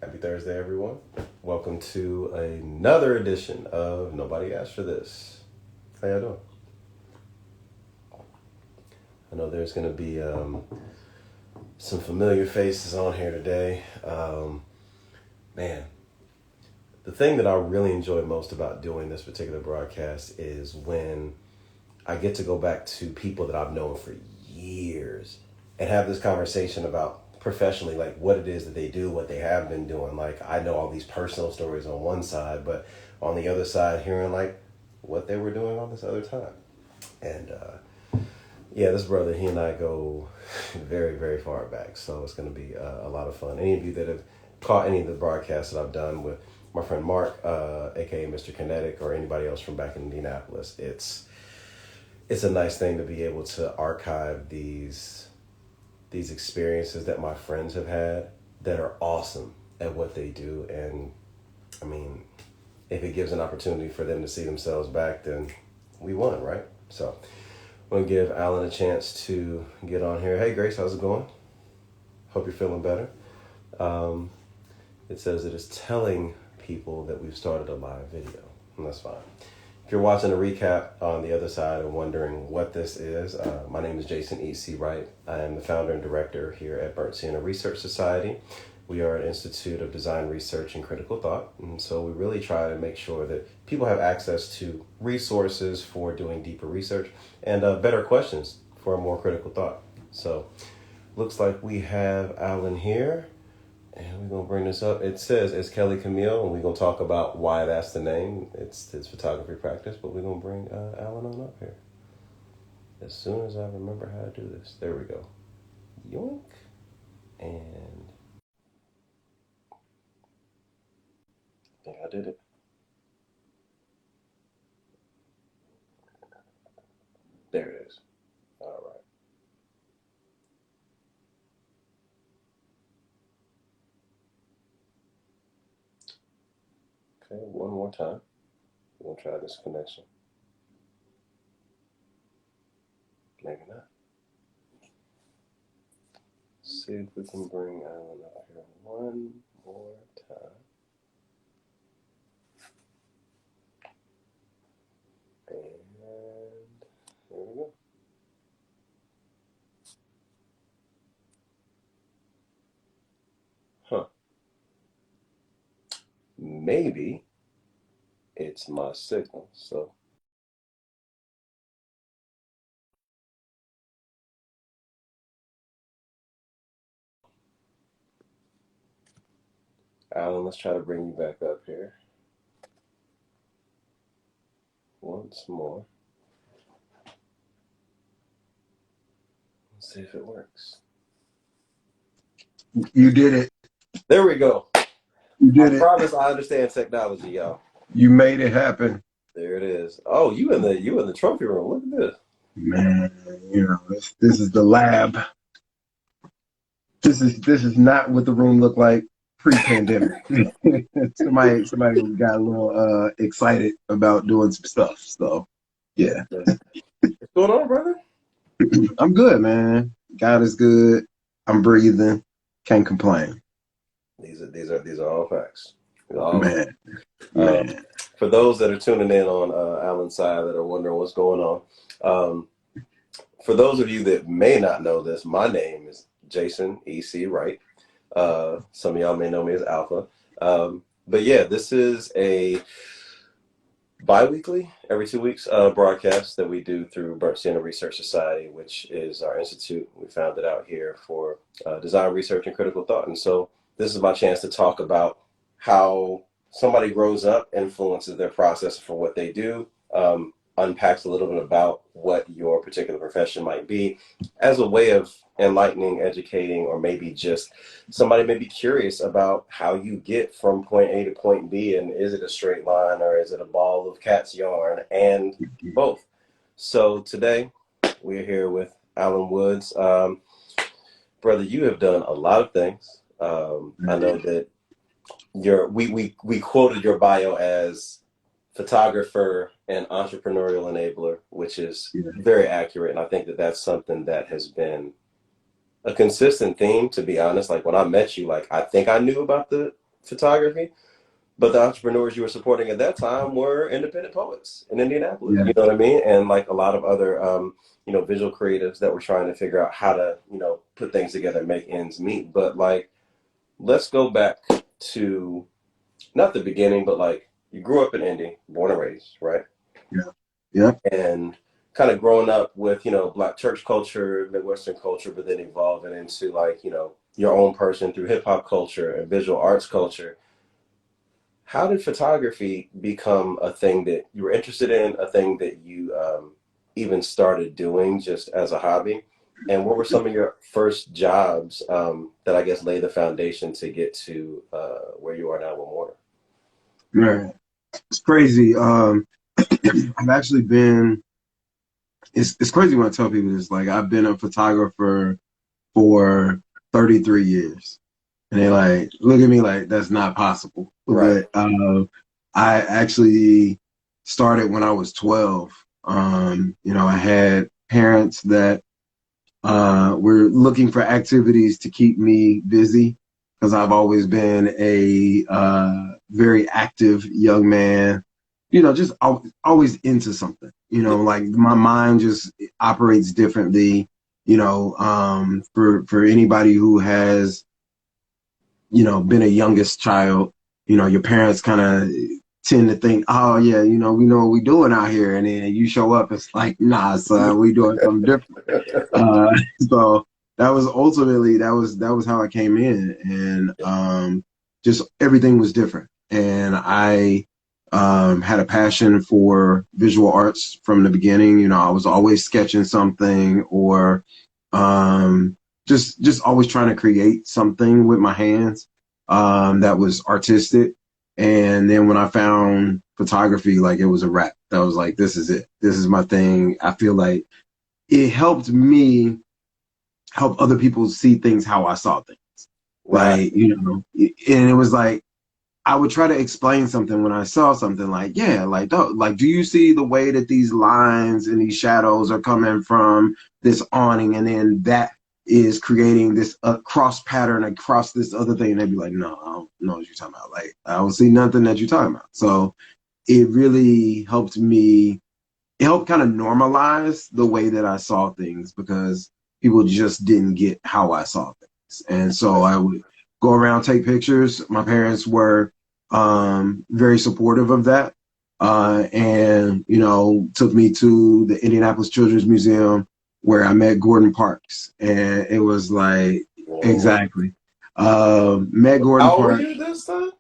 Happy Thursday, everyone. Welcome to another edition of Nobody Asked for This. How y'all doing? I know there's going to be some familiar faces on here today. Man, the thing that I really enjoy most about doing this particular broadcast is when I get to go back to people that I've known for years and have this conversation about professionally, like what it is that they do, what they have been doing. Like I know all these personal stories on one side, but on the other side, hearing like what they were doing all this other time. And yeah, this brother, he and I go very, very far back. So it's going to be a lot of fun. Any of you that have caught any of the broadcasts that I've done with my friend Mark, aka Mr. Kinetic, or anybody else from back in Indianapolis, it's a nice thing to be able to archive these experiences that my friends have had that are awesome at what they do. And I mean, if it gives an opportunity for them to see themselves back, then we won, right? So I'm gonna give Alan a chance to get on here. Hey Grace, how's it going? Hope you're feeling better. It says it is telling people that we've started a live video, and that's fine. If you're watching a recap on the other side and wondering what this is, my name is Jason E.C.Wright. I am the founder and director here at Burnt Sienna Research Society. We are an institute of design research and critical thought. And so we really try to make sure that people have access to resources for doing deeper research and better questions for a more critical thought. So looks like we have Alan here. And we're going to bring this up. It says it's Kelly Camille, and we're going to talk about why that's the name. It's his photography practice, but we're going to bring Alan on up here. As soon as I remember how to do this. There we go. Yoink. And I think I did it. There it is. All right. Okay, one more time. We're going to try this connection. Maybe not. See if we can bring Alan up here one more time. And there we go. Huh. Maybe it's my signal. So Alan, let's try to bring you back up here once more. Let's see if it works. You did it. There we go. You did I it. promise I understand technology, y'all. You made it happen. There it is. Oh, you in the trophy room. Look at this. Man, you know, this is the lab. This is not what the room looked like pre-pandemic. somebody got a little excited about doing some stuff. So yeah. What's going on, brother? I'm good, man. God is good. I'm breathing. Can't complain. These are all facts. Man. For those that are tuning in on Alan's side that are wondering what's going on, for those of you that may not know this, my name is Jason E.C.Wright. Some of y'all may know me as Alpha. But yeah, this is a bi-weekly, every 2 weeks, broadcast that we do through Burnt Sienna Research Society, which is our institute. We founded out here for design research and critical thought. And so this is my chance to talk about how somebody grows up, influences their process for what they do, unpacks a little bit about what your particular profession might be as a way of enlightening, educating, or maybe just somebody may be curious about how you get from point A to point B, and is it a straight line or is it a ball of cat's yarn, and both. So today we're here with Alan Woods. Brother, you have done a lot of things. I know that we quoted your bio as photographer and entrepreneurial enabler, which is very accurate. And I think that that's something that has been a consistent theme, to be honest. Like when I met you, like I think I knew about the photography, but the entrepreneurs you were supporting at that time were independent poets in Indianapolis. Yeah. You know what I mean? And like a lot of other, visual creatives that were trying to figure out how to, put things together and make ends meet. But like, let's go back to not the beginning, but like you grew up in Indy, born and raised, right? Yeah. Yeah. And kind of growing up with, Black church culture, Midwestern culture, but then evolving into like, your own person through hip hop culture and visual arts culture. How did photography become a thing that you were interested in, a thing that you even started doing just as a hobby? And what were some of your first jobs that I guess laid the foundation to get to where you are now with MORTAR? Right. It's crazy. I've actually been, it's crazy when I tell people this, like I've been a photographer for 33 years. And they like, look at me like that's not possible. Right. But I actually started when I was 12. I had parents that were looking for activities to keep me busy because I've always been a very active young man, just always into something, like my mind just operates differently, for anybody who has, been a youngest child, your parents kind of tend to think, oh yeah, we know what we doing out here. And then you show up, it's like, nah, son, we doing something different. So that was ultimately, that was how I came in, and just everything was different. And I had a passion for visual arts from the beginning. I was always sketching something or just always trying to create something with my hands that was artistic. And then when I found photography, like it was a wrap. That was like, this is it. This is my thing. I feel like it helped me help other people see things how I saw things. Right. Like, and it was like, I would try to explain something when I saw something like, yeah, like, do you see the way that these lines and these shadows are coming from this awning, and then that is creating this cross pattern across this other thing? And they'd be like, no, I don't know what you're talking about. Like, I don't see nothing that you're talking about. So it really helped me. It helped kind of normalize the way that I saw things because people just didn't get how I saw things. And so I would go around, take pictures. My parents were very supportive of that. And, took me to the Indianapolis Children's Museum where I met Gordon Parks. And it was like, Whoa. exactly. Met Gordon How old were Parks. you this time?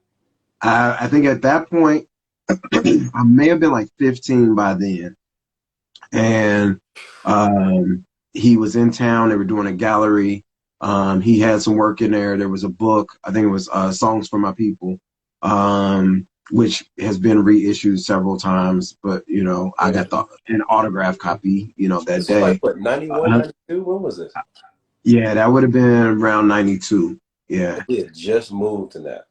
I think at that point, I may have been like 15 by then. And he was in town. They were doing a gallery. He had some work in there. There was a book. I think it was Songs for My People, which has been reissued several times. But, I got an autograph copy, that This day. was like, what, 91, 92? When was this? Yeah, that would have been around 92. Yeah. We had just moved to that.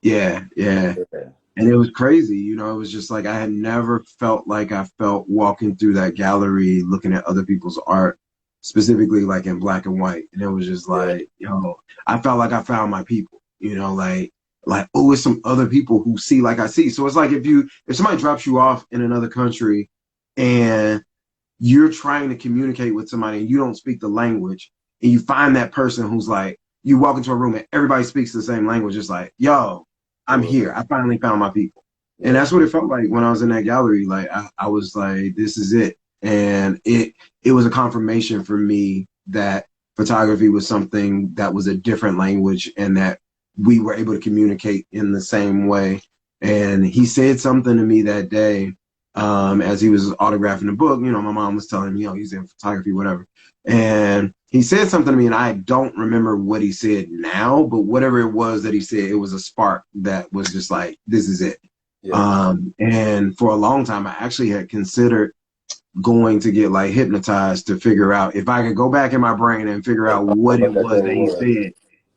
Yeah. And it was crazy, it was just like I had never felt like I felt walking through that gallery looking at other people's art, specifically like in black and white. And it was just like, I felt like I found my people, oh, it's some other people who see like I see. So it's like if somebody drops you off in another country and you're trying to communicate with somebody and you don't speak the language, and you find that person who's like, you walk into a room and everybody speaks the same language, it's like, yo, I'm here. I finally found my people. And that's what it felt like when I was in that gallery. Like I was like, this is it. And it was a confirmation for me that photography was something that was a different language and that we were able to communicate in the same way. And he said something to me that day as he was autographing the book. My mom was telling me, he's in photography, whatever. And he said something to me, and I don't remember what he said now, but whatever it was that he said, it was a spark that was just like, this is it. Yeah. And for a long time, I actually had considered going to get like hypnotized to figure out if I could go back in my brain and figure out what it was that he said.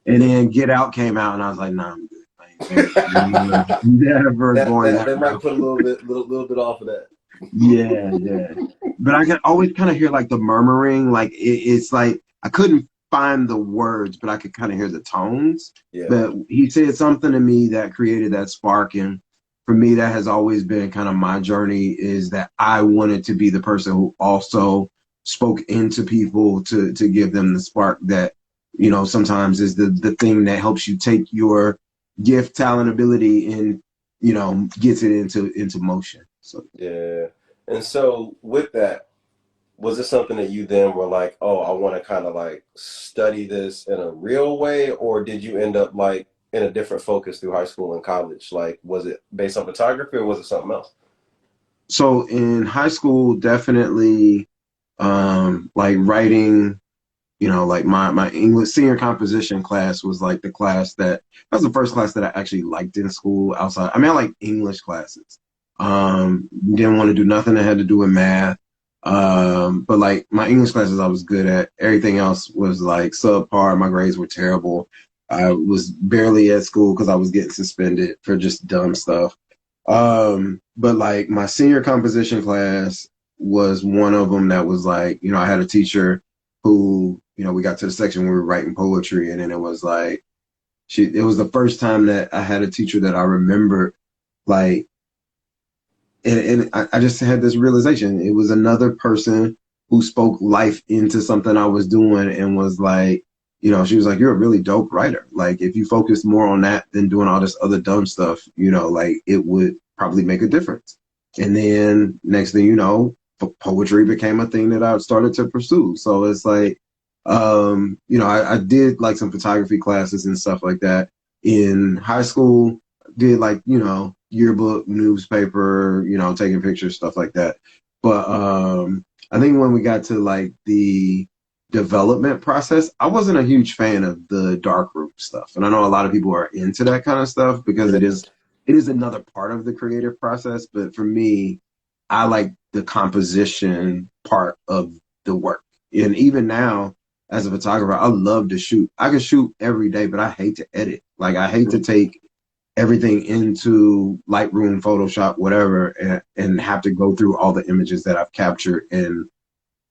And then Get Out came out, and I was like, nah, I'm good. Never going that might put a little bit off of that. Yeah. But I can always kind of hear like the murmuring, like it's like I couldn't find the words, but I could kind of hear the tones. Yeah. But he said something to me that created that spark. And for me, that has always been kind of my journey, is that I wanted to be the person who also spoke into people to give them the spark that, you know, sometimes is the thing that helps you take your gift, talent, ability, and, you know, gets it into motion. So Yeah. And so with that, was it something that you then were like, oh, I want to kind of like study this in a real way, or did you end up like in a different focus through high school and college? Like, was it based on photography or was it something else? so in high school, definitely like writing, you know, like my English senior composition class was like the class that was the first class that I actually liked in school outside. I mean, I like English classes. Didn't want to do nothing that had to do with math. But like my English classes I was good at. Everything else was like subpar. My grades were terrible. I was barely at school because I was getting suspended for just dumb stuff. But like my senior composition class was one of them that was like, you know, I had a teacher who, you know, we got to the section where we were writing poetry, and then it was like, it was the first time that I had a teacher that I remembered, like, and I just had this realization. It was another person who spoke life into something I was doing and was like, you know, she was like, you're a really dope writer. Like, if you focus more on that than doing all this other dumb stuff, you know, like it would probably make a difference. And then next thing you know, poetry became a thing that I started to pursue. So it's like, you know, I did like some photography classes and stuff like that in high school. Did like, you know, yearbook, newspaper, you know, taking pictures, stuff like that. But I think when we got to like the development process, I wasn't a huge fan of the darkroom stuff. And I know a lot of people are into that kind of stuff because it is another part of the creative process. But for me, I like the composition part of the work. And even now, as a photographer, I love to shoot. I can shoot every day, but I hate to edit. Like, I hate to take everything into Lightroom, Photoshop, whatever, and have to go through all the images that I've captured and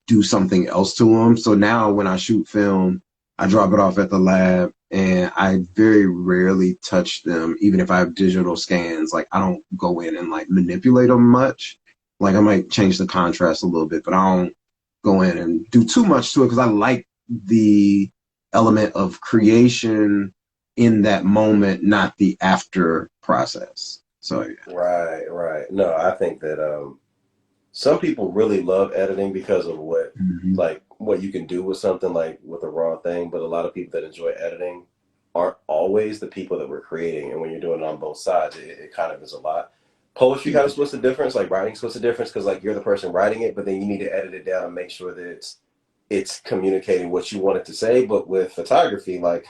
do something else to them. So now when I shoot film, I drop it off at the lab and I very rarely touch them. Even if I have digital scans, like I don't go in and like manipulate them much. Like I might change the contrast a little bit, but I don't go in and do too much to it because I like the element of creation in that moment, not the after process. So yeah. Right. No, I think that some people really love editing because of what Mm-hmm. like what you can do with something like with a raw thing, but a lot of people that enjoy editing aren't always the people that we're creating. And when you're doing it on both sides, it kind of is a lot. Poetry kind Yeah. of splits the difference, like writing splits the difference because like you're the person writing it, but then you need to edit it down and make sure that it's communicating what you want it to say. But with photography, like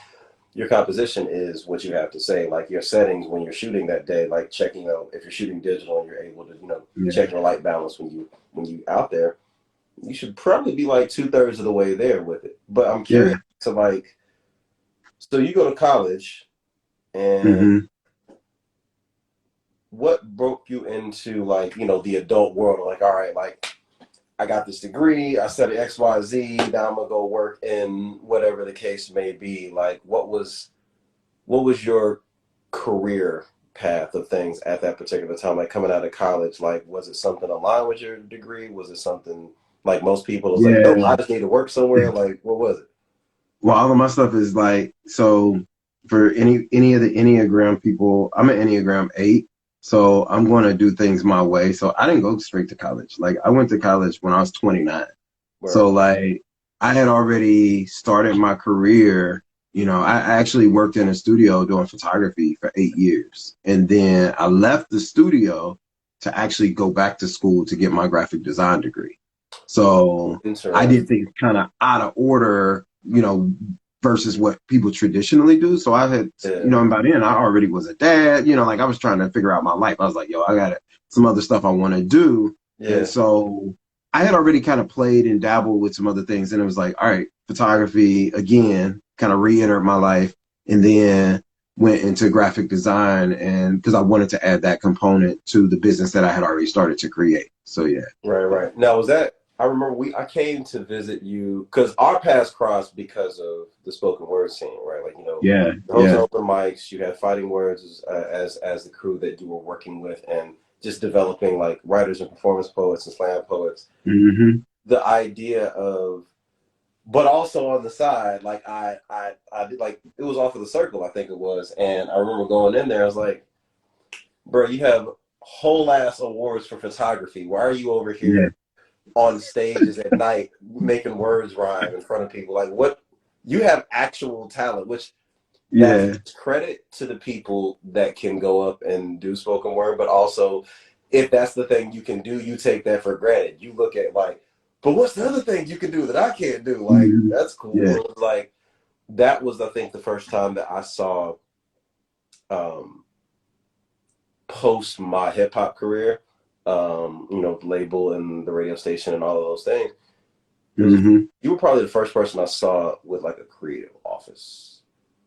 your composition is what you have to say, like your settings when you're shooting that day, like checking out if you're shooting digital and you're able to, you know, check Yeah. your light balance when you out there, you should probably be like 2/3 of the way there with it. But I'm Yeah. curious to like, so you go to college and Mm-hmm. what broke you into like, you know, the adult world? Like, all right, like I got this degree, I studied XYZ, now I'm gonna go work in whatever the case may be. Like what was your career path of things at that particular time? Like coming out of college, like was it something aligned with your degree? Was it something like most people was like, nope, I Yeah. just need to work somewhere? Like what was it? Well, all of my stuff is like, so for any of the Enneagram people, I'm an Enneagram 8. So I'm going to do things my way. So I didn't go straight to college. Like I went to college when I was 29. Where So like I had already started my career. You know, I actually worked in a studio doing photography for 8 years. And then I left the studio to actually go back to school to get my graphic design degree. So I did interesting. things kind of out of order, you know, versus what people traditionally do. So I had, you Yeah, know, and by then I already was a dad, you know, like I was trying to figure out my life. I was like, yo, I got some other stuff I want to do. And yeah, so I had already kind of played and dabbled with some other things. And it was like, all right, photography again, kind of re-entered my life. And then went into graphic design and because I wanted to add that component to the business that I had already started to create. So yeah. right. Now was that I remember I came to visit you because our paths crossed because of the spoken word scene, right? Like, Yeah, hosting yeah. open mics, you had Fighting Words as the crew that you were working with, and just developing like writers and performance poets and slam poets. Hmm. The idea of, but also on the side, like I did, like it was off of the circle, I think it was, and I remember going in there, I was like, bro, you have whole ass awards for photography. Why are you over Yeah, here on stages at night making words rhyme in front of people? Like, what? You have actual talent, which that's yeah. credit to the people that can go up and do spoken word, but also if that's the thing you can do, you take that for granted. You look at like, but what's the other thing you can do that I can't do? Like, Hmm. that's cool. Yeah, It was like that was, I think, the first time that I saw um, post my hip hop career, the label and the radio station and all of those things. It was hmm, you were probably the first person I saw with like a creative office.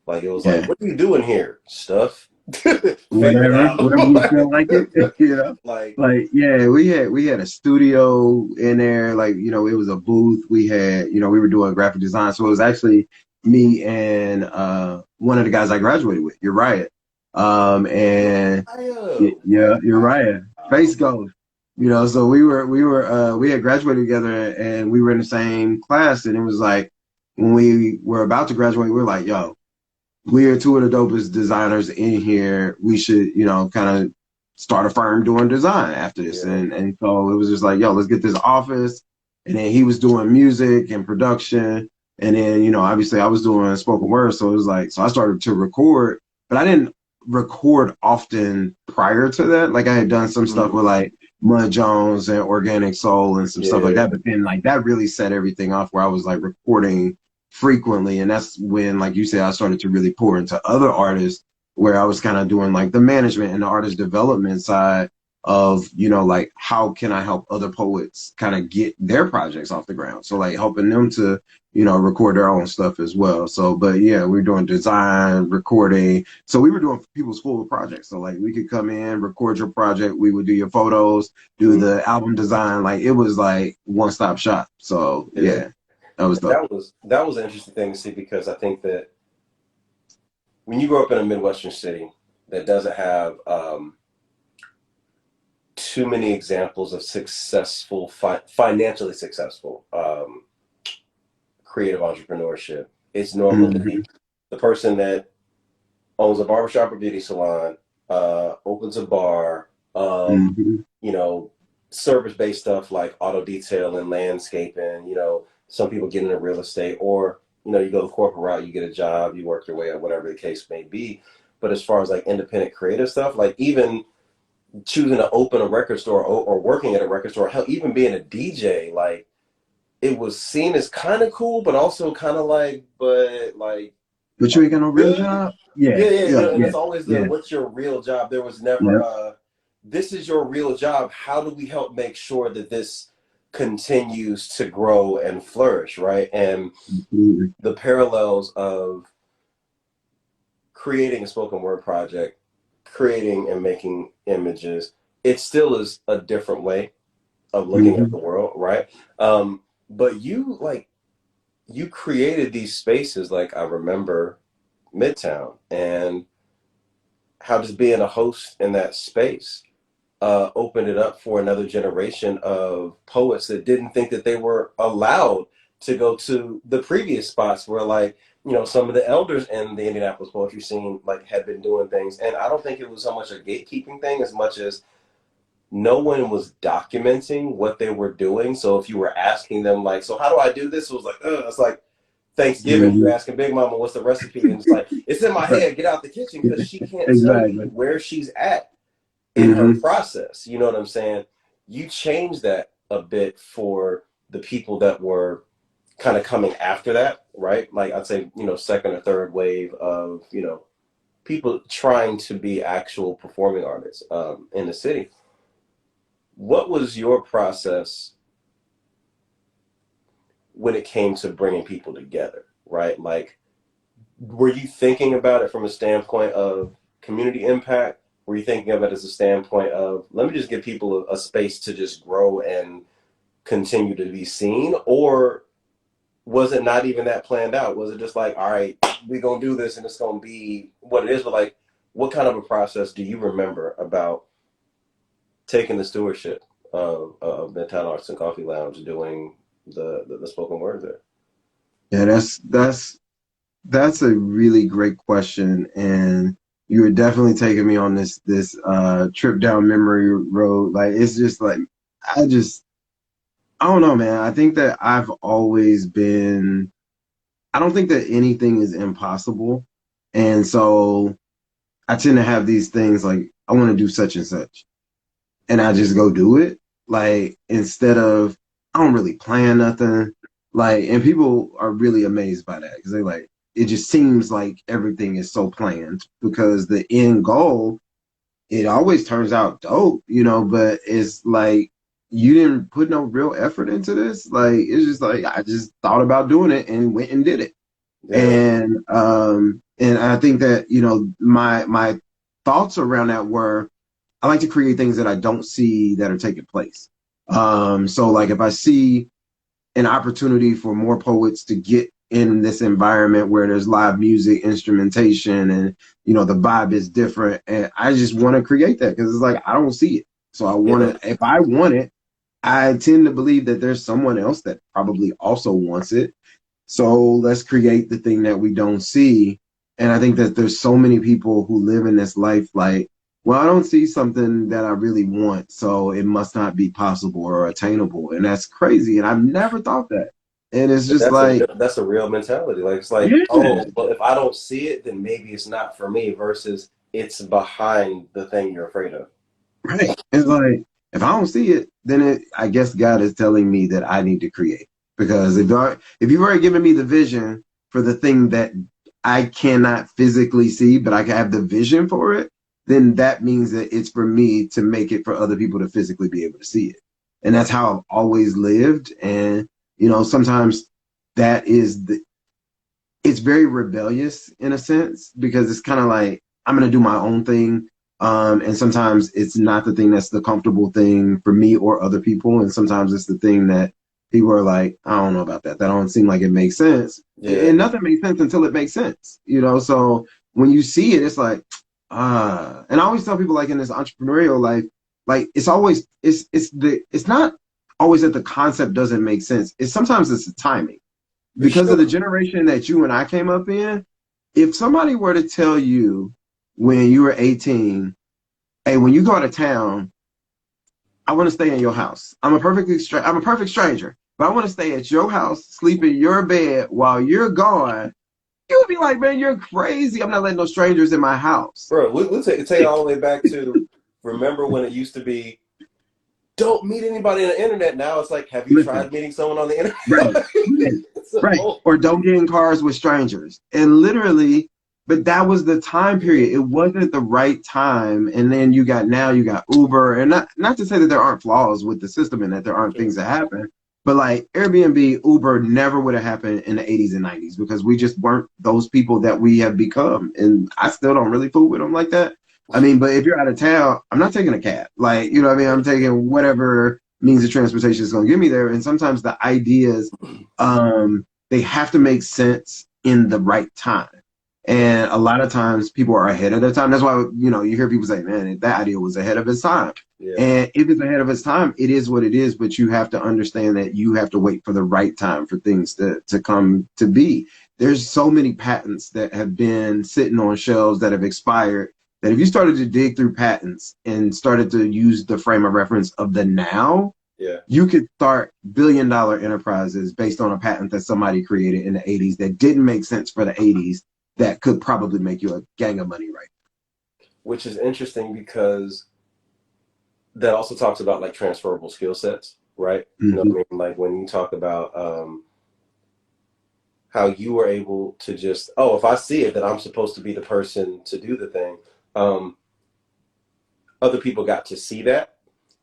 Like it was like, yeah. what are you doing here? Stuff. Figure it Whatever, out. whatever you feel like it, you know. like Like, yeah, we had a studio in there. Like, it was a booth. We had, we were doing graphic design. So it was actually me and one of the guys I graduated with. You're right. And yeah, you're right. Face goes. So we had graduated together and we were in the same class. And it was like when we were about to graduate, we were like, yo, we are two of the dopest designers in here. We should, kind of start a firm doing design after this. yeah. And so it was just like, yo, let's get this office. And then he was doing music and production. And then, obviously I was doing spoken word. So it was like, so I started to record, but I didn't record often prior to that. Like I had done some stuff with like Mud Jones and Organic Soul and some stuff like Yeah. that. But then like that really set everything off where I was like recording frequently. And that's when, like you said, I started to really pour into other artists where I was kind of doing like the management and the artist development side of, like how can I help other poets kind of get their projects off the ground. So like helping them to, record their own stuff as well. So, but yeah, we were doing design, recording. So we were doing people's full projects. So like we could come in, record your project. We would do your photos, do Mhm. the album design. Like it was like one-stop shop. So Yeah. yeah, that was dope. That was an interesting thing to see because I think that when you grow up in a Midwestern city that doesn't have too many examples of successful, financially successful creative entrepreneurship, it's normally Mhm. the person that owns a barbershop or beauty salon, opens a bar, Mhm. you know, service based stuff like auto detail and landscaping, some people get into real estate, or, you go the corporate route, you get a job, you work your way up, whatever the case may be. But as far as like independent creative stuff, like even choosing to open a record store or working at a record store, hell, even being a DJ, like it was seen as kind of cool, but also kind of like, but like, But are you ain't got no you real good? job? Yeah, Yeah, yeah, yeah, and yeah, it's always the yeah, what's your real job? There was never yeah. this is your real job. How do we help make sure that this continues to grow and flourish, right? And Absolutely. the parallels of creating a spoken word project, creating and making images, it still is a different way of looking at Hmm. the world, right? But you created these spaces, like I remember Midtown and how just being a host in that space opened it up for another generation of poets that didn't think that they were allowed to go to the previous spots where like some of the elders in the Indianapolis poetry scene like had been doing things. And I don't think it was so much a gatekeeping thing as much as no one was documenting what they were doing. So if you were asking them like, so how do I do this, it was like, it's like Thanksgiving, you Hmm. asking Big Mama what's the recipe, and it's like it's in my Right. head. Get out the kitchen because she can't tell you Exactly. where she's at in her Hmm. process. You know what I'm saying? You change that a bit for the people that were kind of coming after that, right? Like I'd say, second or third wave of, people trying to be actual performing artists in the city. What was your process when it came to bringing people together, right? Like, were you thinking about it from a standpoint of community impact? Were you thinking of it as a standpoint of let me just give people a space to just grow and continue to be seen, or was it not even that planned out? Was it just like, all right, we're gonna do this and it's gonna be what it is? But like, what kind of a process do you remember about taking the stewardship of Midtown Arts and Coffee Lounge, doing the spoken word there? Yeah, that's a really great question, and you were definitely taking me on this trip down memory road. Like it's just like I just I don't know, man. I think that I've always been. I don't think that anything is impossible, and so I tend to have these things like I want to do such and such, and I just go do it. Like instead of I don't really plan nothing. Like, and people are really amazed by that because they like it just seems like everything is so planned because the end goal it always turns out dope, but it's like you didn't put no real effort into this. Like it's just like I just thought about doing it and went and did it. Yeah, And I think that, my thoughts around that were I like to create things that I don't see that are taking place. So like if I see an opportunity for more poets to get in this environment where there's live music, instrumentation, and the vibe is different. And I just want to create that because it's like I don't see it. So I want yeah. to. If I want it, I tend to believe that there's someone else that probably also wants it. So let's create the thing that we don't see. And I think that there's so many people who live in this life like, well, I don't see something that I really want, so it must not be possible or attainable. And that's crazy. And I've never thought that. And it's But just like, that's a real mentality. Like it's like, yeah, oh, well, if I don't see it, then maybe it's not for me. Versus it's behind the thing you're afraid of. right. It's like, if I don't see it, then I guess God is telling me that I need to create. Because if you've already given me the vision for the thing that I cannot physically see, but I can have the vision for it, then that means that it's for me to make it for other people to physically be able to see it. And that's how I've always lived. And, sometimes that is it's very rebellious in a sense because it's kind of like I'm gonna do my own thing. And sometimes it's not the thing that's the comfortable thing for me or other people. And sometimes it's the thing that people are like, I don't know about that. That don't seem like it makes sense. Yeah, And nothing makes sense until it makes sense. So when you see it, it's like, and I always tell people like in this entrepreneurial life, like it's not always that the concept doesn't make sense. It's sometimes it's the timing for because of the sure. generation that you and I came up in, if somebody were to tell you when you were 18, hey, when you go out of town, I want to stay in your house. I'm a perfect stranger, but I want to stay at your house, sleep in your bed while you're gone. You would be like, man, you're crazy. I'm not letting no strangers in my house. Bro, we'll take it all the way back to remember when it used to be don't meet anybody on the internet. Now it's like, have you Listen, tried meeting someone on the right, internet? right, It's a right. whole, Or don't get in cars with strangers. And literally, but that was the time yeah, period. It wasn't the right time. And then now you got Uber. And not to say that there aren't flaws with the system and that there for aren't sure. things that happen. But like Airbnb, Uber never would have happened in the 80s and 90s because we just weren't those people that we have become. And I still don't really fool with them like that. I mean, but if you're out of town, I'm not taking a cab. Like, you know what I mean? Yeah. I'm taking whatever means of transportation is going to get me there. And sometimes the ideas, they have to make sense in the right time. And a lot of times people are ahead of their time. That's why, you hear people say, man, that idea was ahead of its time. Yeah. And if it's ahead of its time, it is what it is. But you have to understand that you have to wait for the right time for things to come to be. There's so many patents that have been sitting on shelves that have expired that if you started to dig through patents and started to use the frame of reference of the now, Yeah. you could start billion-dollar enterprises based on a patent that somebody created in the 80s that didn't make sense for the 80s that could probably make you a gang of money right. Which is interesting because that also talks about like transferable skill sets, right? You know Mm-hmm. what I mean? Like when you talk about how you were able to just, oh, if I see it, that I'm supposed to be the person to do the thing. Um, Other people got to see that.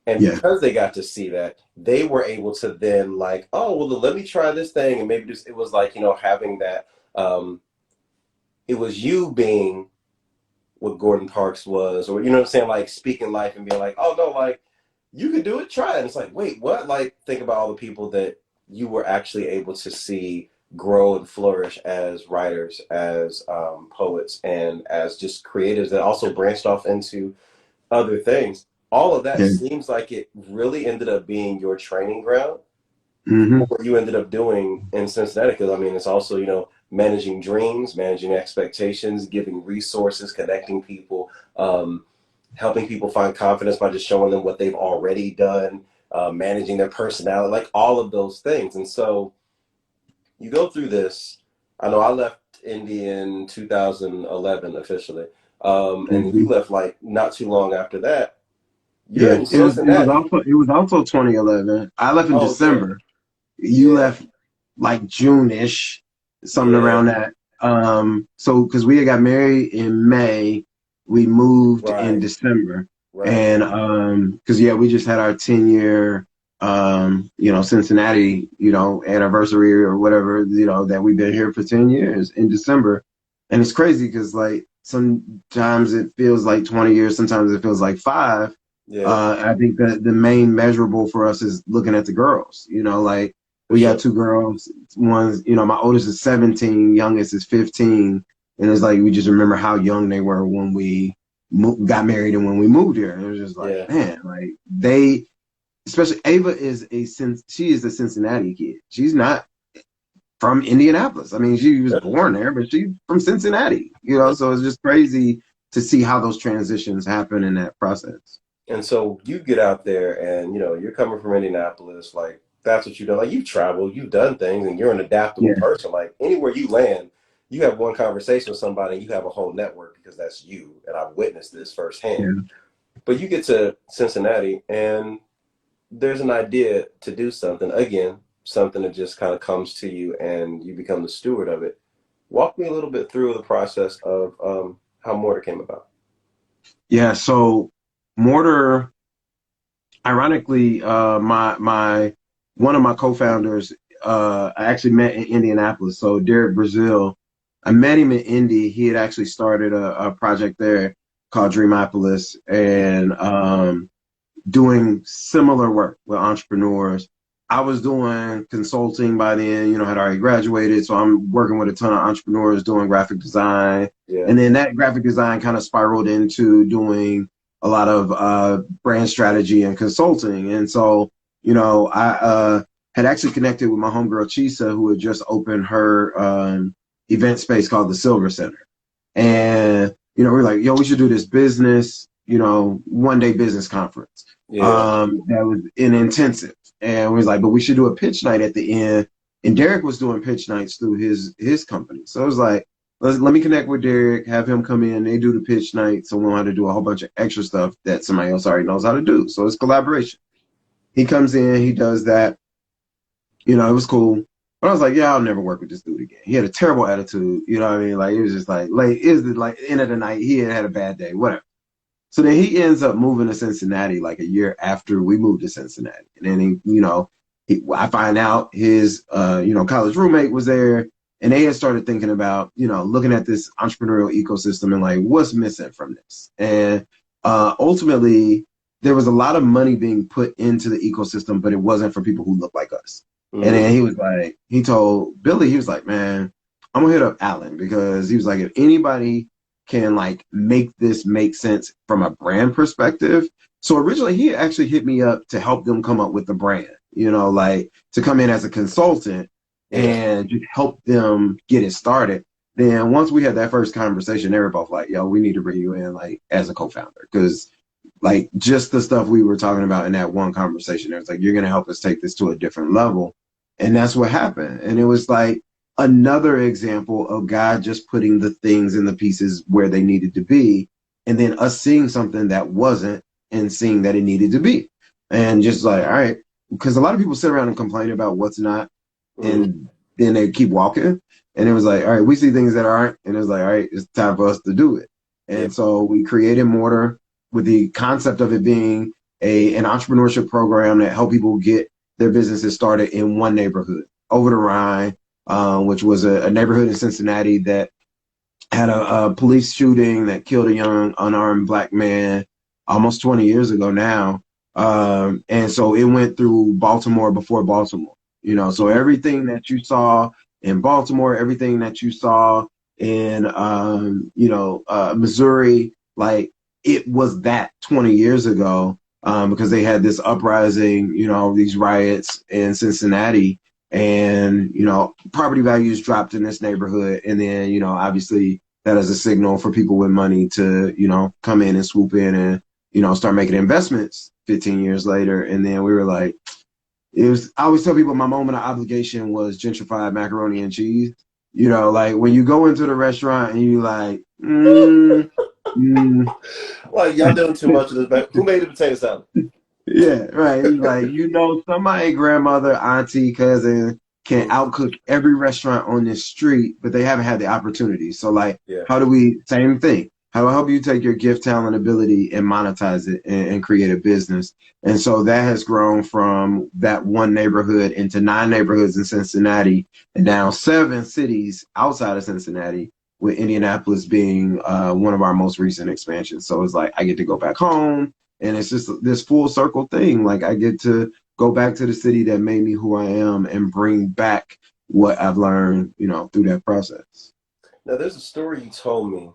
And Yeah. because they got to see that, they were able to then like, oh, well, let me try this thing. And maybe just, it was like, having that, um, it was you being what Gordon Parks was, or, you know what I'm saying? Like speaking life and being like, oh, no, like, you could do it, try it. And it's like, wait, what? Like, think about all the people that you were actually able to see grow and flourish as writers, as poets, and as just creatives that also branched off into other things. All of that Yeah. seems like it really ended up being your training ground Hmm. for what you ended up doing in Cincinnati. Because I mean, it's also, managing dreams, managing expectations, giving resources, connecting people, helping people find confidence by just showing them what they've already done, managing their personality, like all of those things. And so you go through this. I know I left Indy in 2011 officially, and you Hmm. left like not too long after that. You're Yeah, in it Cincinnati. was also 2011. I left in Oh, okay. December. You Yeah. left like June-ish, something Yeah. around that. So because we had got married in May, we moved in Right. December, Right. and because yeah, we just had our 10-year Cincinnati anniversary or whatever that we've been here for 10 years in December, and it's crazy because like sometimes it feels like 20 years, sometimes it feels like five. Yeah. I think that the main measurable for us is looking at the girls. Like For we got sure. two girls. One's, my oldest is 17, youngest is 15. And it's like we just remember how young they were when we got married and when we moved here. And it was just like, Yeah. man, like they, especially Ava she is a Cincinnati kid. She's not from Indianapolis. I mean, she was Yeah. born there, but she's from Cincinnati, Yeah. so it's just crazy to see how those transitions happen in that process. And so you get out there and, you're coming from Indianapolis, like that's what you've done. Like you've traveled, you've done things, and you're an adaptable Yeah. person. Like anywhere you land, you have one conversation with somebody and you have a whole network because that's you. And I've witnessed this firsthand. Yeah. But you get to Cincinnati and there's an idea to do something. Again, something that just kind of comes to you and you become the steward of it. Walk me a little bit through the process of how Mortar came about. Yeah. So Mortar, ironically, my one of my co-founders, I actually met in Indianapolis. So Derek Brazil, I met him in Indy. He had actually started a project there called Dreamopolis, and doing similar work with entrepreneurs. I was doing consulting by then, had already graduated. So I'm working with a ton of entrepreneurs doing graphic design. Yeah. And then that graphic design kind of spiraled into doing a lot of brand strategy and consulting. And so, I had actually connected with my homegirl Chisa, who had just opened her event space called the Silver Center. And, we're like, yo, we should do this business, 1-day business conference. Yeah. That was an intensive. And we was like, but we should do a pitch night at the end. And Derek was doing pitch nights through his company. So it was like, let me connect with Derek, have him come in, they do the pitch night. So we know how to do a whole bunch of extra stuff that somebody else already knows how to do. So it's collaboration. He comes in, he does that. It was cool. But I was like, yeah, I'll never work with this dude again. He had a terrible attitude. You know what I mean? Like, it was just like, late, it was like end of the night. He had a bad day, whatever. So then he ends up moving to Cincinnati like a year after we moved to Cincinnati. And then, I find out his, college roommate was there, and they had started thinking about, looking at this entrepreneurial ecosystem and like, what's missing from this? And ultimately, there was a lot of money being put into the ecosystem, but it wasn't for people who look like us. And Mm-hmm. then he told Billy, he was like, man, I'm gonna hit up Alan, because he was like, if anybody can like make this make sense from a brand perspective. So originally he actually hit me up to help them come up with the brand, like to come in as a consultant Yeah. and just help them get it started. Then once we had that first conversation, they were both like, yo, we need to bring you in like as a co-founder. Cause like just the stuff we were talking about in that one conversation, it was like, you're going to help us take this to a different level. And that's what happened. And it was like another example of God just putting the things and the pieces where they needed to be. And then us seeing something that wasn't and seeing that it needed to be. And just like, all right, because a lot of people sit around and complain about what's not, Mm-hmm. and then they keep walking. And it was like, all right, we see things that aren't. And it was like, all right, it's time for us to do it. Yeah. And so we created Mortar with the concept of it being an entrepreneurship program that help people get their businesses started in one neighborhood over the Rhine, which was a neighborhood in Cincinnati that had a police shooting that killed a young unarmed black man almost 20 years ago now. And so it went through Baltimore before Baltimore, so Mhm. everything that you saw in Baltimore, everything that you saw in, Missouri, like it was that 20 years ago, because they had this uprising, these riots in Cincinnati, and, property values dropped in this neighborhood. And then, obviously that is a signal for people with money to, come in and swoop in and, start making investments 15 years later. And then we were like, I always tell people my moment of obligation was gentrified macaroni and cheese. Like when you go into the restaurant and you like, mm, Like y'all doing too much of this. Who made the potato salad? yeah, right. It's like, somebody, grandmother, auntie, cousin can Mm, outcook every restaurant on this street, but they haven't had the opportunity. So, like, yeah. how do we, same thing. How do I help you take your gift, talent, ability and monetize it and create a business? And so that has grown from that one neighborhood into 9 neighborhoods in Cincinnati and now 7 cities outside of Cincinnati, with Indianapolis being one of our most recent expansions. So it's like I get to go back home, and it's just this full circle thing. Like I get to go back to the city that made me who I am and bring back what I've learned, through that process. Now there's a story you told me.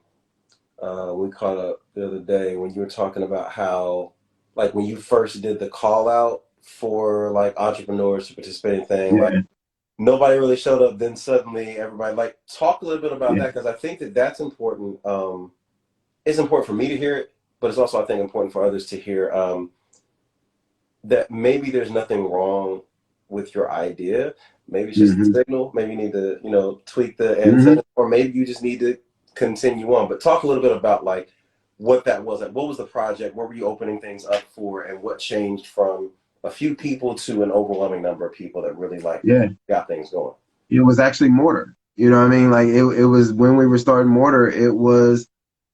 We caught up the other day when you were talking about how, like, when you first did the call out for like entrepreneurs to participate in thing, like Yeah, nobody really showed up. Then suddenly everybody, like, talk a little bit about yeah, that because I think that that's important. It's important for me to hear it, but it's also I think important for others to hear. That maybe there's nothing wrong with your idea. Maybe it's just a hmm signal. Maybe you need to, tweak the hmm antenna, or maybe you just need to continue on. But talk a little bit about like what that was. Like, what was the project? What were you opening things up for, and what changed from a few people to an overwhelming number of people that really like yeah. got things going? It was actually mortar. You know what I mean? Like it was when we were starting mortar. It was,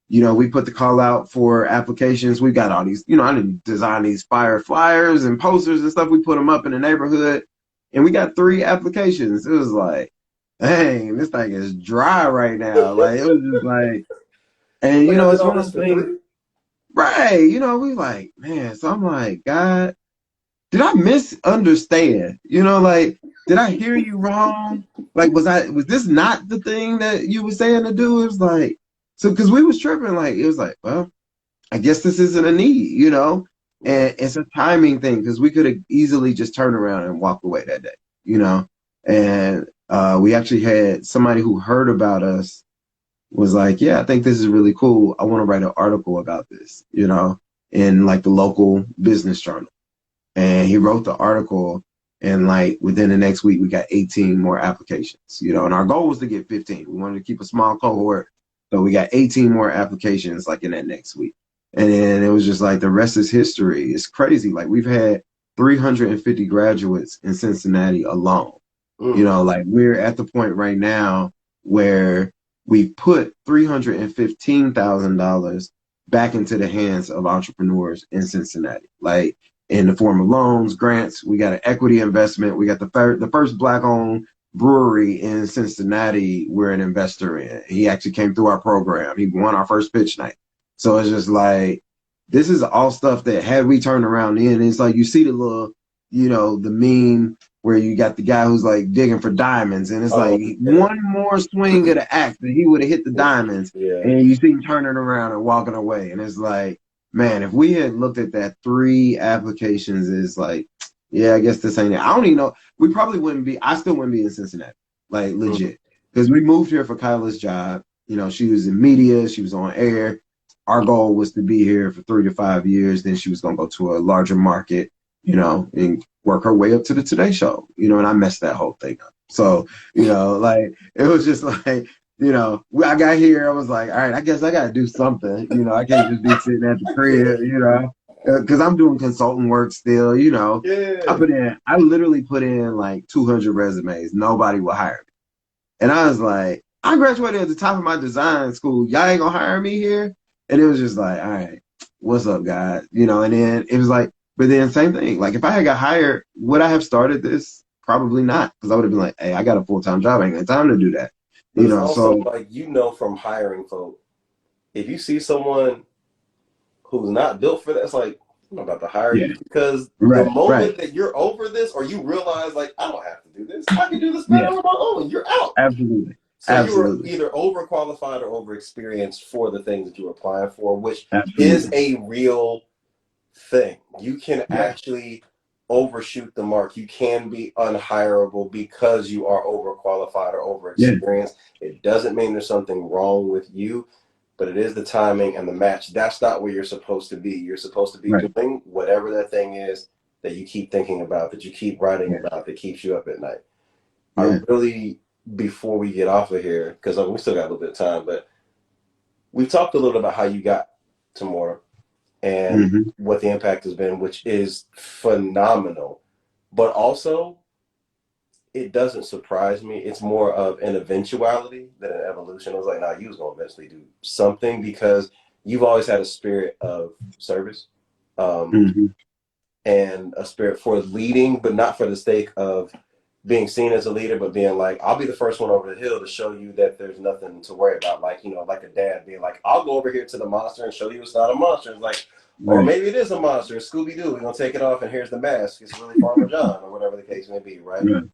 we put the call out for applications. We got all these, I didn't design these fire flyers and posters and stuff. We put them up in the neighborhood, and we got 3 applications. It was like, dang, this thing is dry right now. Like it was just like, and Like I did it's all one of this those for things, three. right? We like, man. So I'm like, God, did I misunderstand? Like, did I hear you wrong? Like, was this not the thing that you were saying to do? It was like, so because we was tripping, like, it was like, well, I guess this isn't a need, Yeah. and it's a timing thing because we could have easily just turned around and walked away that day, and we actually had somebody who heard about us was like, yeah, I think this is really cool. I want to write an article about this, in like the local business journal. And he wrote the article, and like within the next week we got 18 more applications, and our goal was to get 15. We wanted to keep a small cohort, so we got 18 more applications like in that next week. And then it was just like the rest is history. It's crazy. Like we've had 350 graduates in Cincinnati alone. Mm. Like we're at the point right now where we put $315,000 back into the hands of entrepreneurs in Cincinnati. Like in the form of loans, grants. We got an equity investment. We got the first black-owned brewery in Cincinnati. We're an investor in. He actually came through our program. He won our first pitch night. So it's just like this is all stuff that had we turned around in. It's like you see the little, the meme where you got the guy who's like digging for diamonds, and it's Oh like yeah. one more swing of the axe and he would have hit the diamonds, Yeah. and you see him turning around and walking away, and it's like, man, if we had looked at that 3 applications, is like, yeah, I guess this ain't it. I don't even know. We probably wouldn't be. I still wouldn't be in Cincinnati, like Mm. legit, because we moved here for Kyla's job. She was in media. She was on air. Our goal was to be here for 3 to 5 years. Then she was gonna go to a larger market, and work her way up to the Today Show. And I messed that whole thing up. So, like it was just like, when I got here, I was like, all right, I guess I got to do something. I can't just be sitting at the crib, because I'm doing consulting work still. Yeah. I literally put in like 200 resumes. Nobody will hire me. And I was like, I graduated at the top of my design school. Y'all ain't gonna hire me here. And it was just like, all right, what's up, guys? And then it was like, but then same thing. Like if I had got hired, would I have started this? Probably not, because I would have been like, hey, I got a full-time job. I ain't got time to do that. But it's also So like from hiring folk, if you see someone who's not built for that, it's like I'm about to hire Yeah. you, because the Right. Right. moment that you're over this, or you realize like, I don't have to do this, I can do this better Yeah. on my own, you're out. Absolutely. So you were Absolutely. either overqualified or overexperienced for the things that you were applying for, which is Absolutely. a real thing. You can Yeah. actually overshoot the mark. You can be unhireable because you are overqualified or Yeah. overexperienced. It doesn't mean there's something wrong with you, but it is the timing and the match. That's not where you're supposed to be. You're supposed to be Right. doing whatever that thing is that you keep thinking about, that you keep writing Yeah. about, that keeps you up at night. I Yeah. really, before we get off of here, because we still got a little bit of time, but we've talked a little bit about how you got to more and Hmm. what the impact has been, which is phenomenal. But also, it doesn't surprise me. It's more of an eventuality than an evolution. I was like, nah, you was going to eventually do something, because you've always had a spirit of service, um, Hmm. and a spirit for leading, but not for the sake of being seen as a leader, but being like, I'll be the first one over the hill to show you that there's nothing to worry about. Like, like a dad being like, I'll go over here to the monster and show you it's not a monster. It's like, or Right. maybe it is a monster. Scooby Doo. We're gonna take it off, and here's the mask. It's really Farmer John, or whatever the case may be, right? Right.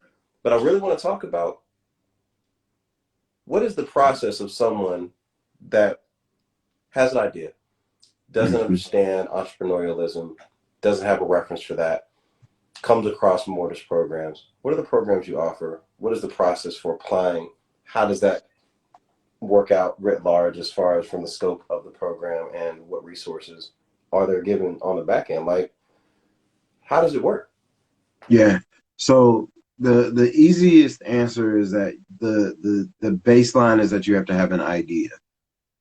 But I really want to talk about, what is the process of someone that has an idea, doesn't Hmm. understand entrepreneurialism, doesn't have a reference for that, comes across MORTAR's programs. What are the programs you offer? What is the process for applying? How does that work out writ large, as far as from the scope of the program, and what resources are there given on the back end? Like, how does it work? Yeah. So the easiest answer is that the baseline is that you have to have an idea.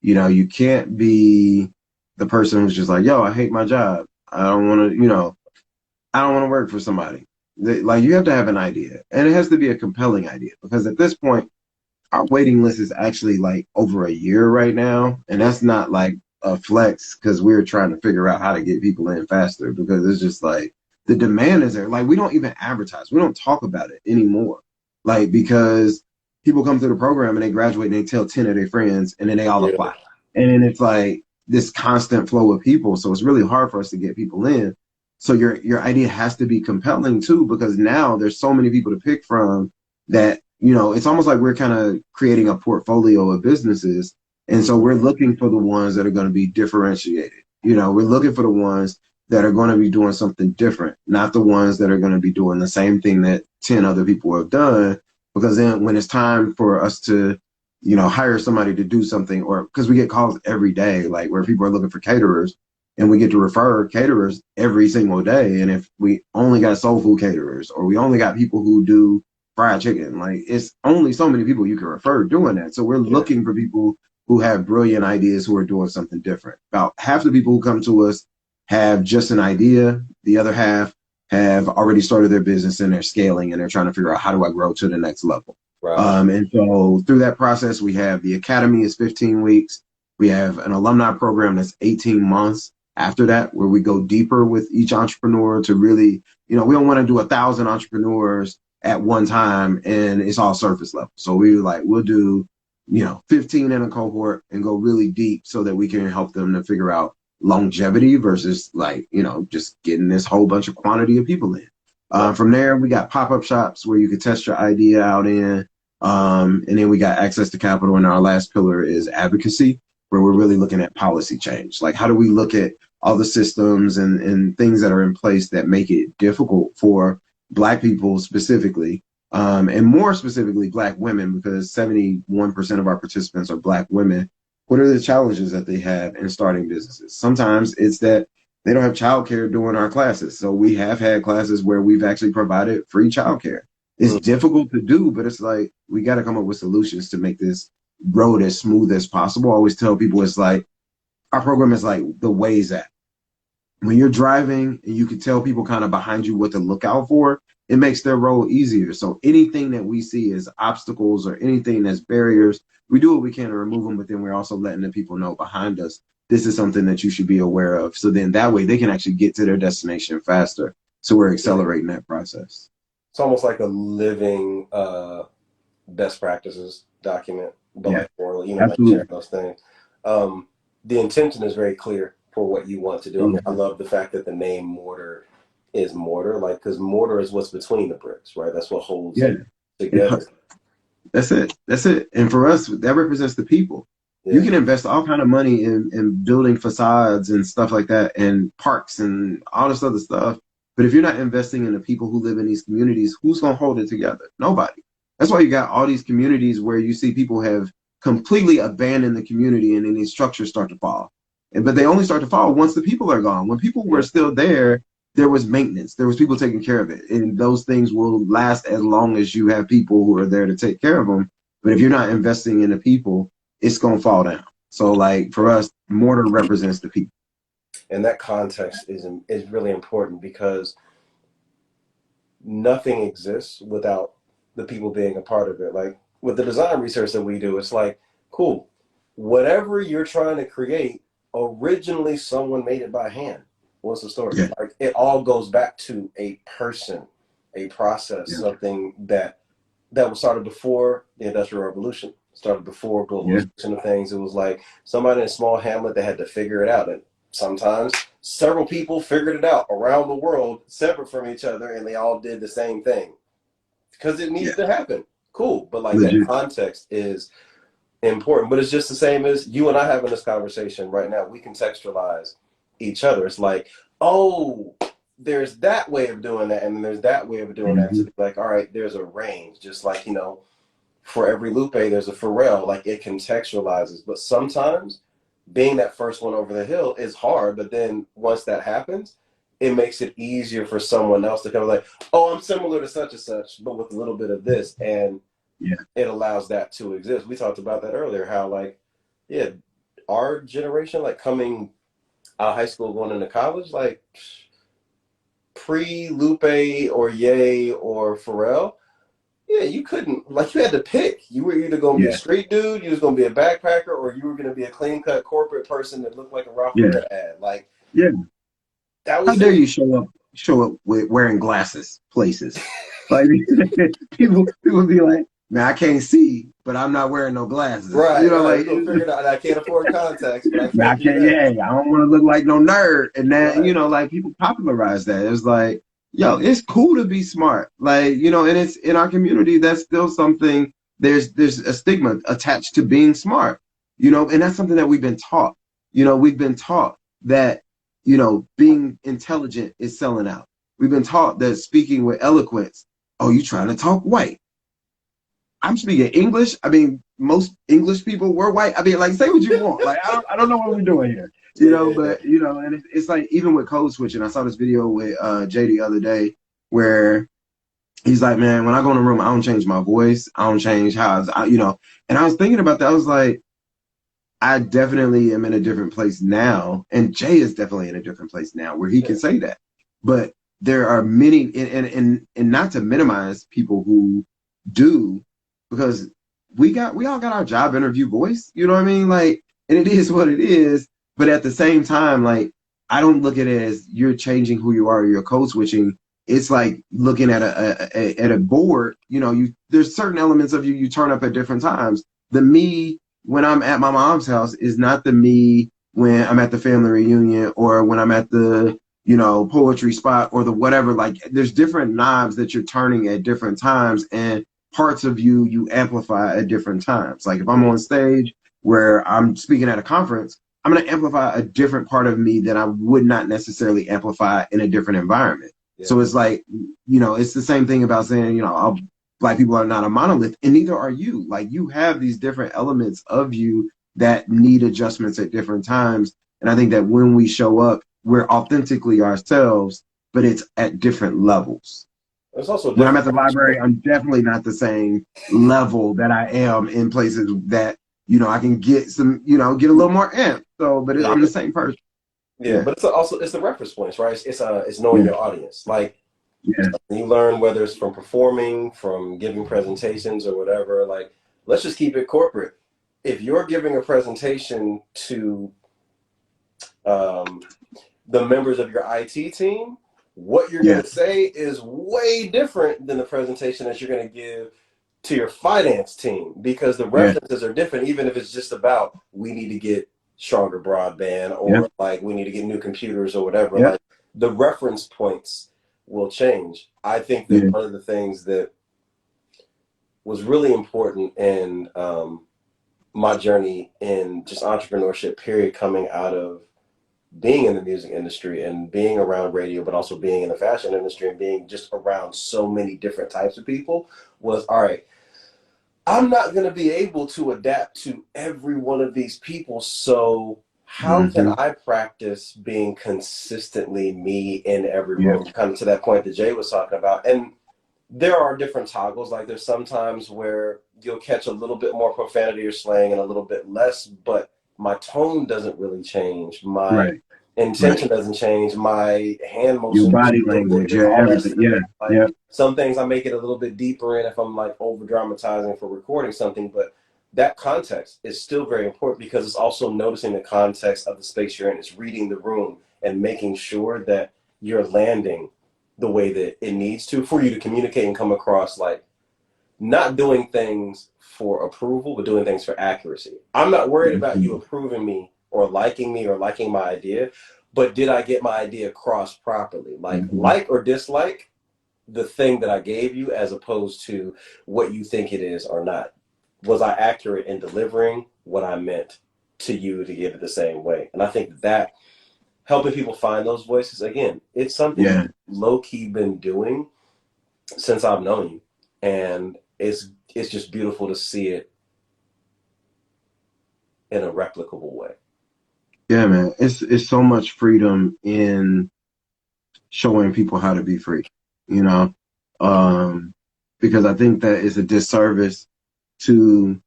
You can't be the person who's just like, yo, I hate my job. I don't want to, I don't want to work for somebody. Like you have to have an idea, and it has to be a compelling idea, because at this point, our waiting list is actually like over a year right now, and that's not like a flex because we're trying to figure out how to get people in faster, because it's just like the demand is there. Like we don't even advertise, we don't talk about it anymore, like because people come through the program and they graduate and they tell 10 of their friends and then they all Yeah. apply, and then it's like this constant flow of people, so it's really hard for us to get people in. So your idea has to be compelling too, because now there's so many people to pick from that, it's almost like we're kind of creating a portfolio of businesses. And so Mm-hmm. we're looking for the ones that are going to be differentiated. We're looking for the ones that are going to be doing something different, not the ones that are going to be doing the same thing that 10 other people have done. Because then when it's time for us to, hire somebody to do something, or because we get calls every day, like where people are looking for caterers, and we get to refer caterers every single day. And if we only got soul food caterers, or we only got people who do fried chicken, like it's only so many people you can refer doing that. So we're Yeah. looking for people who have brilliant ideas, who are doing something different. About half the people who come to us have just an idea. The other half have already started their business and they're scaling and they're trying to figure out, how do I grow to the next level? Right. And so through that process, we have the academy is 15 weeks. We have an alumni program that's 18 months after that, where we go deeper with each entrepreneur to really, we don't want to do 1,000 entrepreneurs at one time and it's all surface level. So we'll do, 15 in a cohort and go really deep so that we can help them to figure out longevity versus like, just getting this whole bunch of quantity of people in. Right. From there, we got pop-up shops where you can test your idea out in. And then we got access to capital. And our last pillar is advocacy, where we're really looking at policy change. Like, how do we look at all the systems and things that are in place that make it difficult for Black people specifically, and more specifically Black women, because 71% of our participants are Black women. What are the challenges that they have in starting businesses? Sometimes it's that they don't have childcare during our classes. So we have had classes where we've actually provided free childcare. It's Mm-hmm. difficult to do, but it's like we got to come up with solutions to make this road as smooth as possible. I always tell people it's like our program is like the Waze app. When you're driving and you can tell people kind of behind you what to look out for, it makes their road easier. So anything that we see as obstacles or anything that's barriers, we do what we can to remove them, but then we're also letting the people know behind us, this is something that you should be aware of. So then that way they can actually get to their destination faster. So we're Yeah. accelerating that process. It's almost like a living best practices document, but Yeah, like oral, like sharing absolutely. those things. The intention is very clear. for what you want to do. I mean, I love the fact that the name mortar is mortar, like, because mortar is what's between the bricks, right? That's what holds Yeah. it together. That's it. That's it. And for us, that represents the people. You Yeah. can invest all kind of money in building facades and stuff like that, and parks and all this other stuff. But if you're not investing in the people who live in these communities, who's gonna hold it together? Nobody. That's why you got all these communities where you see people have completely abandoned the community, and then these structures start to fall. But they only start to fall once the people are gone. When people were Yeah. still there, there was maintenance. There was people taking care of it, and those things will last as long as you have people who are there to take care of them. But if you're not investing in the people, it's gonna fall down. So, like for us, mortar represents the people. And that context is really important, because nothing exists without the people being a part of it. Like with the design research that we do, it's like, cool, whatever you're trying to create, originally someone made it by hand. What's the story? Yeah, Like it all goes back to a person, a process, yeah, something that was started before the Industrial Revolution, started before yeah, globalization of things. It was like somebody in a small hamlet that had to figure it out. And sometimes several people figured it out around the world, separate from each other, and they all did the same thing because it yeah. needed to happen. Cool. But like that Legit. context is important. But it's just the same as you and I having this conversation right now. We contextualize each other. It's like, oh, there's that way of doing that, and then there's that way of doing that. To Mm-hmm. be like, all right, there's a range. Just like, for every Lupe, there's a Pharrell. Like it contextualizes. But sometimes being that first one over the hill is hard. But then once that happens, it makes it easier for someone else to come like, oh, I'm similar to such and such, but with a little bit of this. And Yeah, it allows that to exist. We talked about that earlier, how like, yeah, our generation, like coming out of high school, going into college, like pre-Lupe or Ye or Pharrell, yeah, you couldn't, like, you had to pick. You were either going to be a yeah, street dude, you was going to be a backpacker, or you were going to be a clean-cut corporate person that looked like a Ralph yeah, Lauren ad. Like, yeah. that How was dare it. you show up with wearing glasses places? Like people be like, man, I can't see, but I'm not wearing no glasses. Right, right. We're Like going to figure it out. And I can't afford contacts, but I man, I can't do can't. that. Yeah, I don't want to look like no nerd. And then Right. like people popularize that. It's like, yo, it's cool to be smart. Like and it's in our community. That's still something. There's a stigma attached to being smart. And that's something that we've been taught. We've been taught that being intelligent is selling out. We've been taught that speaking with eloquence. Oh, you trying to talk white? I'm speaking English. I mean, most English people were white. I mean, like, say what you want. Like, I don't know what we're doing here. Yeah. But and it's like even with code switching. I saw this video with Jay the other day where he's like, man, when I go in a room, I don't change my voice. I don't change how And I was thinking about that. I was like, I definitely am in a different place now, and Jay is definitely in a different place now where he can say that. But there are many, and not to minimize people who do, because we all got our job interview voice. You know what I mean? Like, and it is what it is. But at the same time, like, I don't look at it as you're changing who you are, or you're code switching. It's like looking at a board. There's certain elements of you turn up at different times. The me when I'm at my mom's house is not the me when I'm at the family reunion or when I'm at the, poetry spot or the whatever. Like there's different knobs that you're turning at different times, and parts of you amplify at different times. Like if I'm on stage where I'm speaking at a conference, I'm going to amplify a different part of me that I would not necessarily amplify in a different environment. Yeah. So it's like, it's the same thing about saying, Black people are not a monolith, and neither are you. Like you have these different elements of you that need adjustments at different times. And I think that when we show up, we're authentically ourselves, but it's at different levels. There's also When I'm at different. the library, I'm definitely not the same level that I am in places that, I can get some, get a little more amp. So, but I'm the Yeah. same person. Yeah. Yeah. But it's the reference points, right? It's knowing Yeah. your audience. Like, Yeah. you learn whether it's from performing, from giving presentations or whatever. Like, let's just keep it corporate. If you're giving a presentation to um, the members of your IT team, what you're going Yeah. to say is way different than the presentation that you're going to give to your finance team, because the Yeah. references are different, even if it's just about we need to get stronger broadband, Yeah. or like we need to get new computers or whatever. Yeah. Like the reference points will change. I think that Yeah. one of the things that was really important in my journey in just entrepreneurship, period, coming out of being in the music industry and being around radio, but also being in the fashion industry and being just around so many different types of people was, all right, I'm not going to be able to adapt to every one of these people. So how can Mm-hmm. I practice being consistently me in every Yeah. room? Kind of to that point that Jay was talking about. And there are different toggles. Like there's sometimes where you'll catch a little bit more profanity or slang and a little bit less, but my tone doesn't really change. My Right. Right. intention doesn't change. My hand Your motions body still language, different, your all that everything. stuff. Yeah. Like Yeah. some things I make it a little bit deeper in if I'm like over dramatizing for recording something, but that context is still very important because it's also noticing the context of the space you're in. It's reading the room and making sure that you're landing the way that it needs to for you to communicate and come across like not doing things for approval, but doing things for accuracy. I'm not worried about you Mm-hmm. approving me or liking my idea, but did I get my idea across properly? Mm-hmm. Like or dislike the thing that I gave you as opposed to what you think it is or not. Was I accurate in delivering what I meant to you to give it the same way? And I think that helping people find those voices, again, it's something Yeah. you've low key been doing since I've known you. And it's just beautiful to see it in a replicable way. Yeah, man. It's so much freedom in showing people how to be free, you know? Because I think that it's a disservice to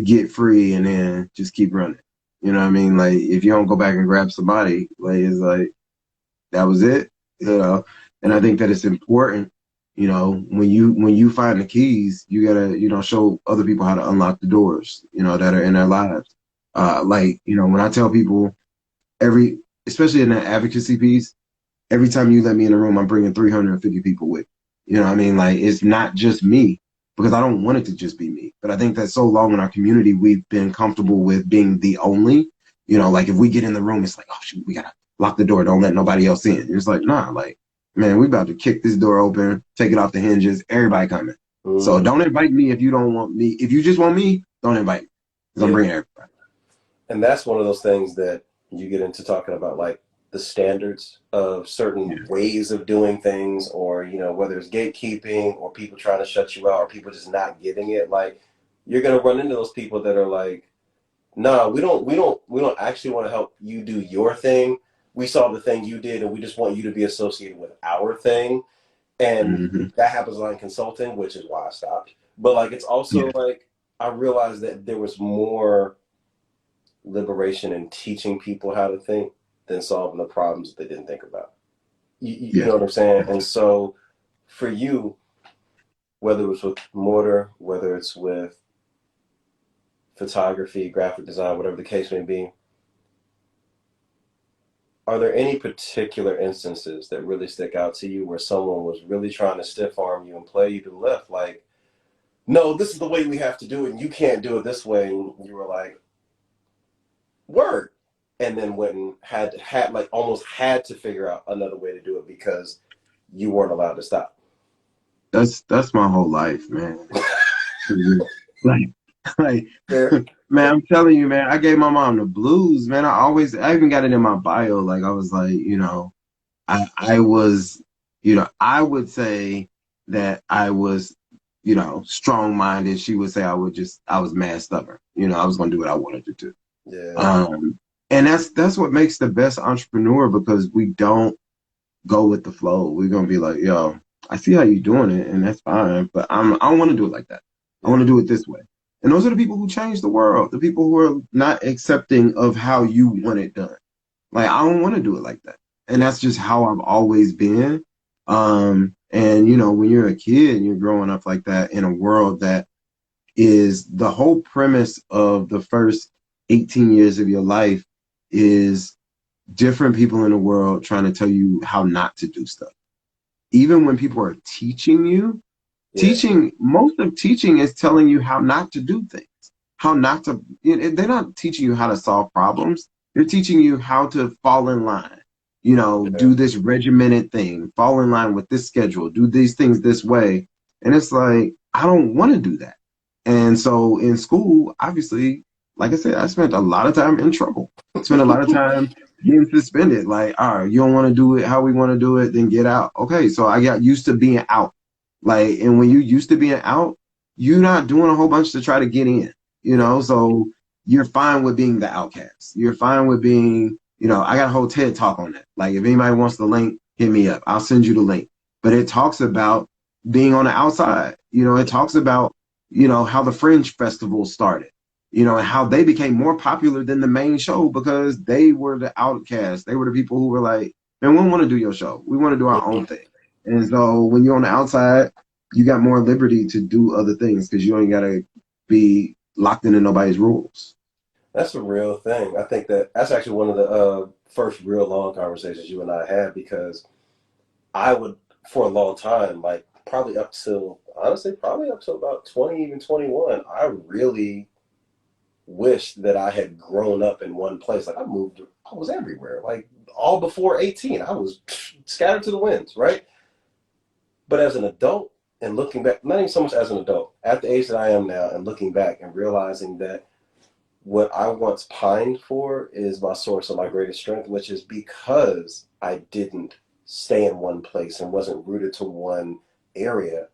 get free and then just keep running. You know what I mean? Like if you don't go back and grab somebody, like it's like that was it, you know. And I think that it's important, you know, when you find the keys, you gotta, you know, show other people how to unlock the doors, you know, that are in their lives. Like, you know, when I tell people every, especially in that advocacy piece, every time you let me in the room, I'm bringing 350 people with. You know what I mean? Like, it's not just me because I don't want it to just be me. But I think that so long in our community, we've been comfortable with being the only, you know, like if we get in the room, it's like, oh, shoot, we got to lock the door. Don't let nobody else in. It's like, nah, like, man, we about to kick this door open, take it off the hinges, everybody coming. So Mm-hmm. don't invite me if you don't want me. If you just want me, don't invite me because I'm Yeah. bringing everybody. And that's one of those things that you get into talking about, like the standards of certain Yeah. ways of doing things, or, you know, whether it's gatekeeping or people trying to shut you out or people just not getting it. Like, you're going to run into those people that are like, nah, we don't actually want to help you do your thing. We saw the thing you did and we just want you to be associated with our thing. And Mm-hmm. that happens on consulting, which is why I stopped. But like, it's also Yeah. like, I realized that there was more liberation in teaching people how to think than solving the problems that they didn't think about. You Yeah. know what I'm saying? And so for you, whether it's with mortar, whether it's with photography, graphic design, whatever the case may be, are there any particular instances that really stick out to you where someone was really trying to stiff arm you and play you to the left? Like, no, this is the way we have to do it, and you can't do it this way. And you were like, word. And then went and had like almost had to figure out another way to do it because you weren't allowed to stop. That's my whole life, man. Like, like, Fair. man, I'm telling you, man, I gave my mom the blues, man. I even got it in my bio. Like, I was like, you know, I was, you know, I would say that I was, you know, strong minded. She would say I was mad stubborn. You know, I was going to do what I wanted to do. Yeah. Um, and that's what makes the best entrepreneur because we don't go with the flow. We're going to be like, yo, I see how you're doing it and that's fine, but I don't want to do it like that. I want Yeah. to do it this way. And those are the people who change the world, the people who are not accepting of how you want it done. Like, I don't want to do it like that. And Yeah. that's just how I've always been. And you know, when you're a kid and you're growing up like that in a world that is the whole premise of the first 18 years of your life is different people in the world trying to tell you how not to do stuff. Even when people are teaching you, Yeah. most of teaching is telling you how not to do things, how not to, they're not teaching you how to solve problems. They're teaching you how to fall in line, Yeah. do this regimented thing, fall in line with this schedule, do these things this way. And it's like, I don't want to do that. And so in school, obviously, like I said, I spent a lot of time in trouble. Spent a lot of time getting suspended. Like, all right, you don't want to do it how we want to do it, then get out. Okay, so I got used to being out. Like, and when you used to being out, you're not doing a whole bunch to try to get in, so you're fine with being the outcast. You're fine with being, I got a whole TED talk on that. Like, if anybody wants the link, hit me up. I'll send you the link. But it talks about being on the outside. It talks about, how the Fringe Festival started, and how they became more popular than the main show because they were the outcasts. They were the people who were like, man, we don't want to do your show. We want to do our own thing. And so when you're on the outside, you got more liberty to do other things because you ain't got to be locked into nobody's rules. That's a real thing. I think that's actually one of the first real long conversations you and I had, because I would, for a long time, like probably up till, honestly, probably up to about 20, even 21, I really wished that I had grown up in one place. Like I was everywhere. Like all before 18, I was scattered to the winds, right? But as an adult and looking back, not even so much as an adult, at the age that I am now and looking back and realizing that what I once pined for is my source of my greatest strength, which is because I didn't stay in one place and wasn't rooted to one area.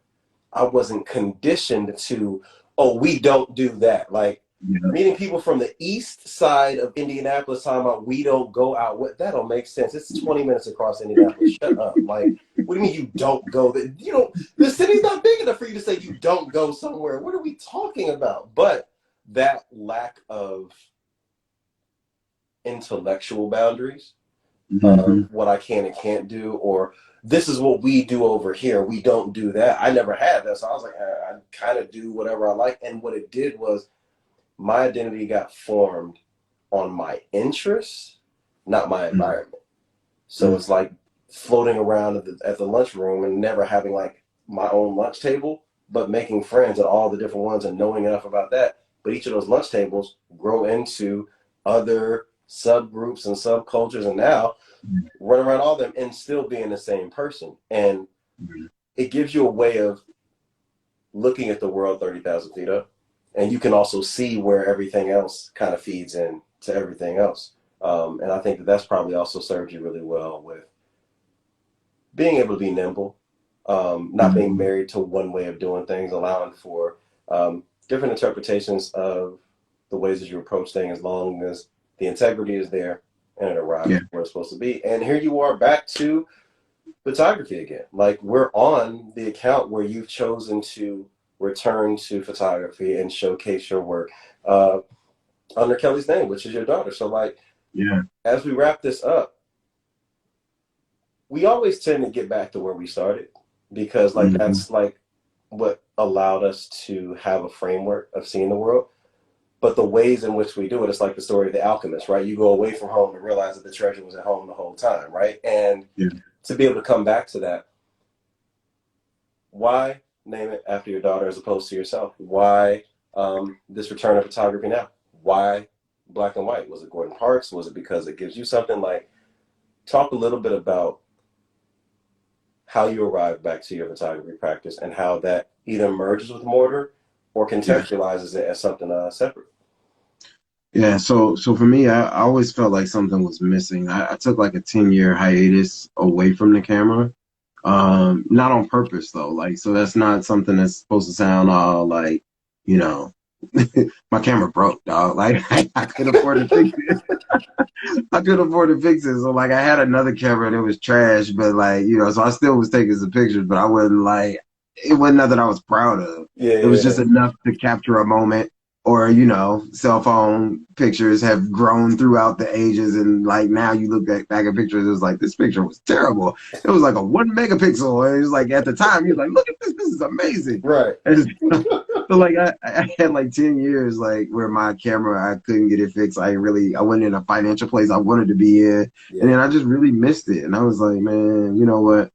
I wasn't conditioned to, oh, we don't do that. Like Yeah. meeting people from the east side of Indianapolis talking about we don't go out. What, that don't make sense. It's 20 minutes across Indianapolis. Shut up. Like, what do you mean you don't go there? You don't, the city's not big enough for you to say you don't go somewhere. What are we talking about? But that lack of intellectual boundaries Mm-hmm. of what I can and can't do, or this is what we do over here, we don't do that. I never had that. So I was like, I kind of do whatever I like. And what it did was my identity got formed on my interests, not my environment. So it's like floating around at the lunchroom and never having like my own lunch table, but making friends at all the different ones and knowing enough about that. But each of those lunch tables grow into other subgroups and subcultures, and now run around all of them and still being the same person. And it gives you a way of looking at the world 30,000 feet up. And you can also see where everything else kind of feeds in to everything else. And I think that's probably also served you really well with being able to be nimble, not being married to one way of doing things, allowing for different interpretations of the ways that you approach things, as long as the integrity is there and it arrives where it's supposed to be. And here you are back to photography again. Like, we're on the account where you've chosen to return to photography and showcase your work under Kelly's name, which is your daughter. So, like, as we wrap this up, we always tend to get back to where we started, because like that's like what allowed us to have a framework of seeing the world. But the ways in which we do it, it's like the story of the alchemist, right? You go away from home to realize that the treasure was at home the whole time, right? And to be able to come back to that, why name it after your daughter as opposed to yourself? Why this return of photography now? Why black and white? Was it Gordon Parks? Was it because it gives you something? Like, talk a little bit about how you arrived back to your photography practice and how that either merges with MORTAR or contextualizes it as something separate. Yeah, so for me, I always felt like something was missing. I took like a 10-year hiatus away from the camera. Not on purpose though. Like, so that's not something that's supposed to sound all like, you know, my camera broke, dog. Like I could afford to fix it. I could afford to fix it. So like I had another camera and it was trash, but like, so I still was taking some pictures, but I wasn't like, it wasn't nothing I was proud of. It was just enough to capture a moment. Or, cell phone pictures have grown throughout the ages. And like now you look back at pictures, it was like, this picture was terrible. It was like a 1 megapixel. And it was like, at the time, you're like, look at this. This is amazing. Right. And so like I had like 10 years, like where my camera, I couldn't get it fixed. I wasn't in a financial place I wanted to be in. And then I just really missed it. And I was like, man, you know what?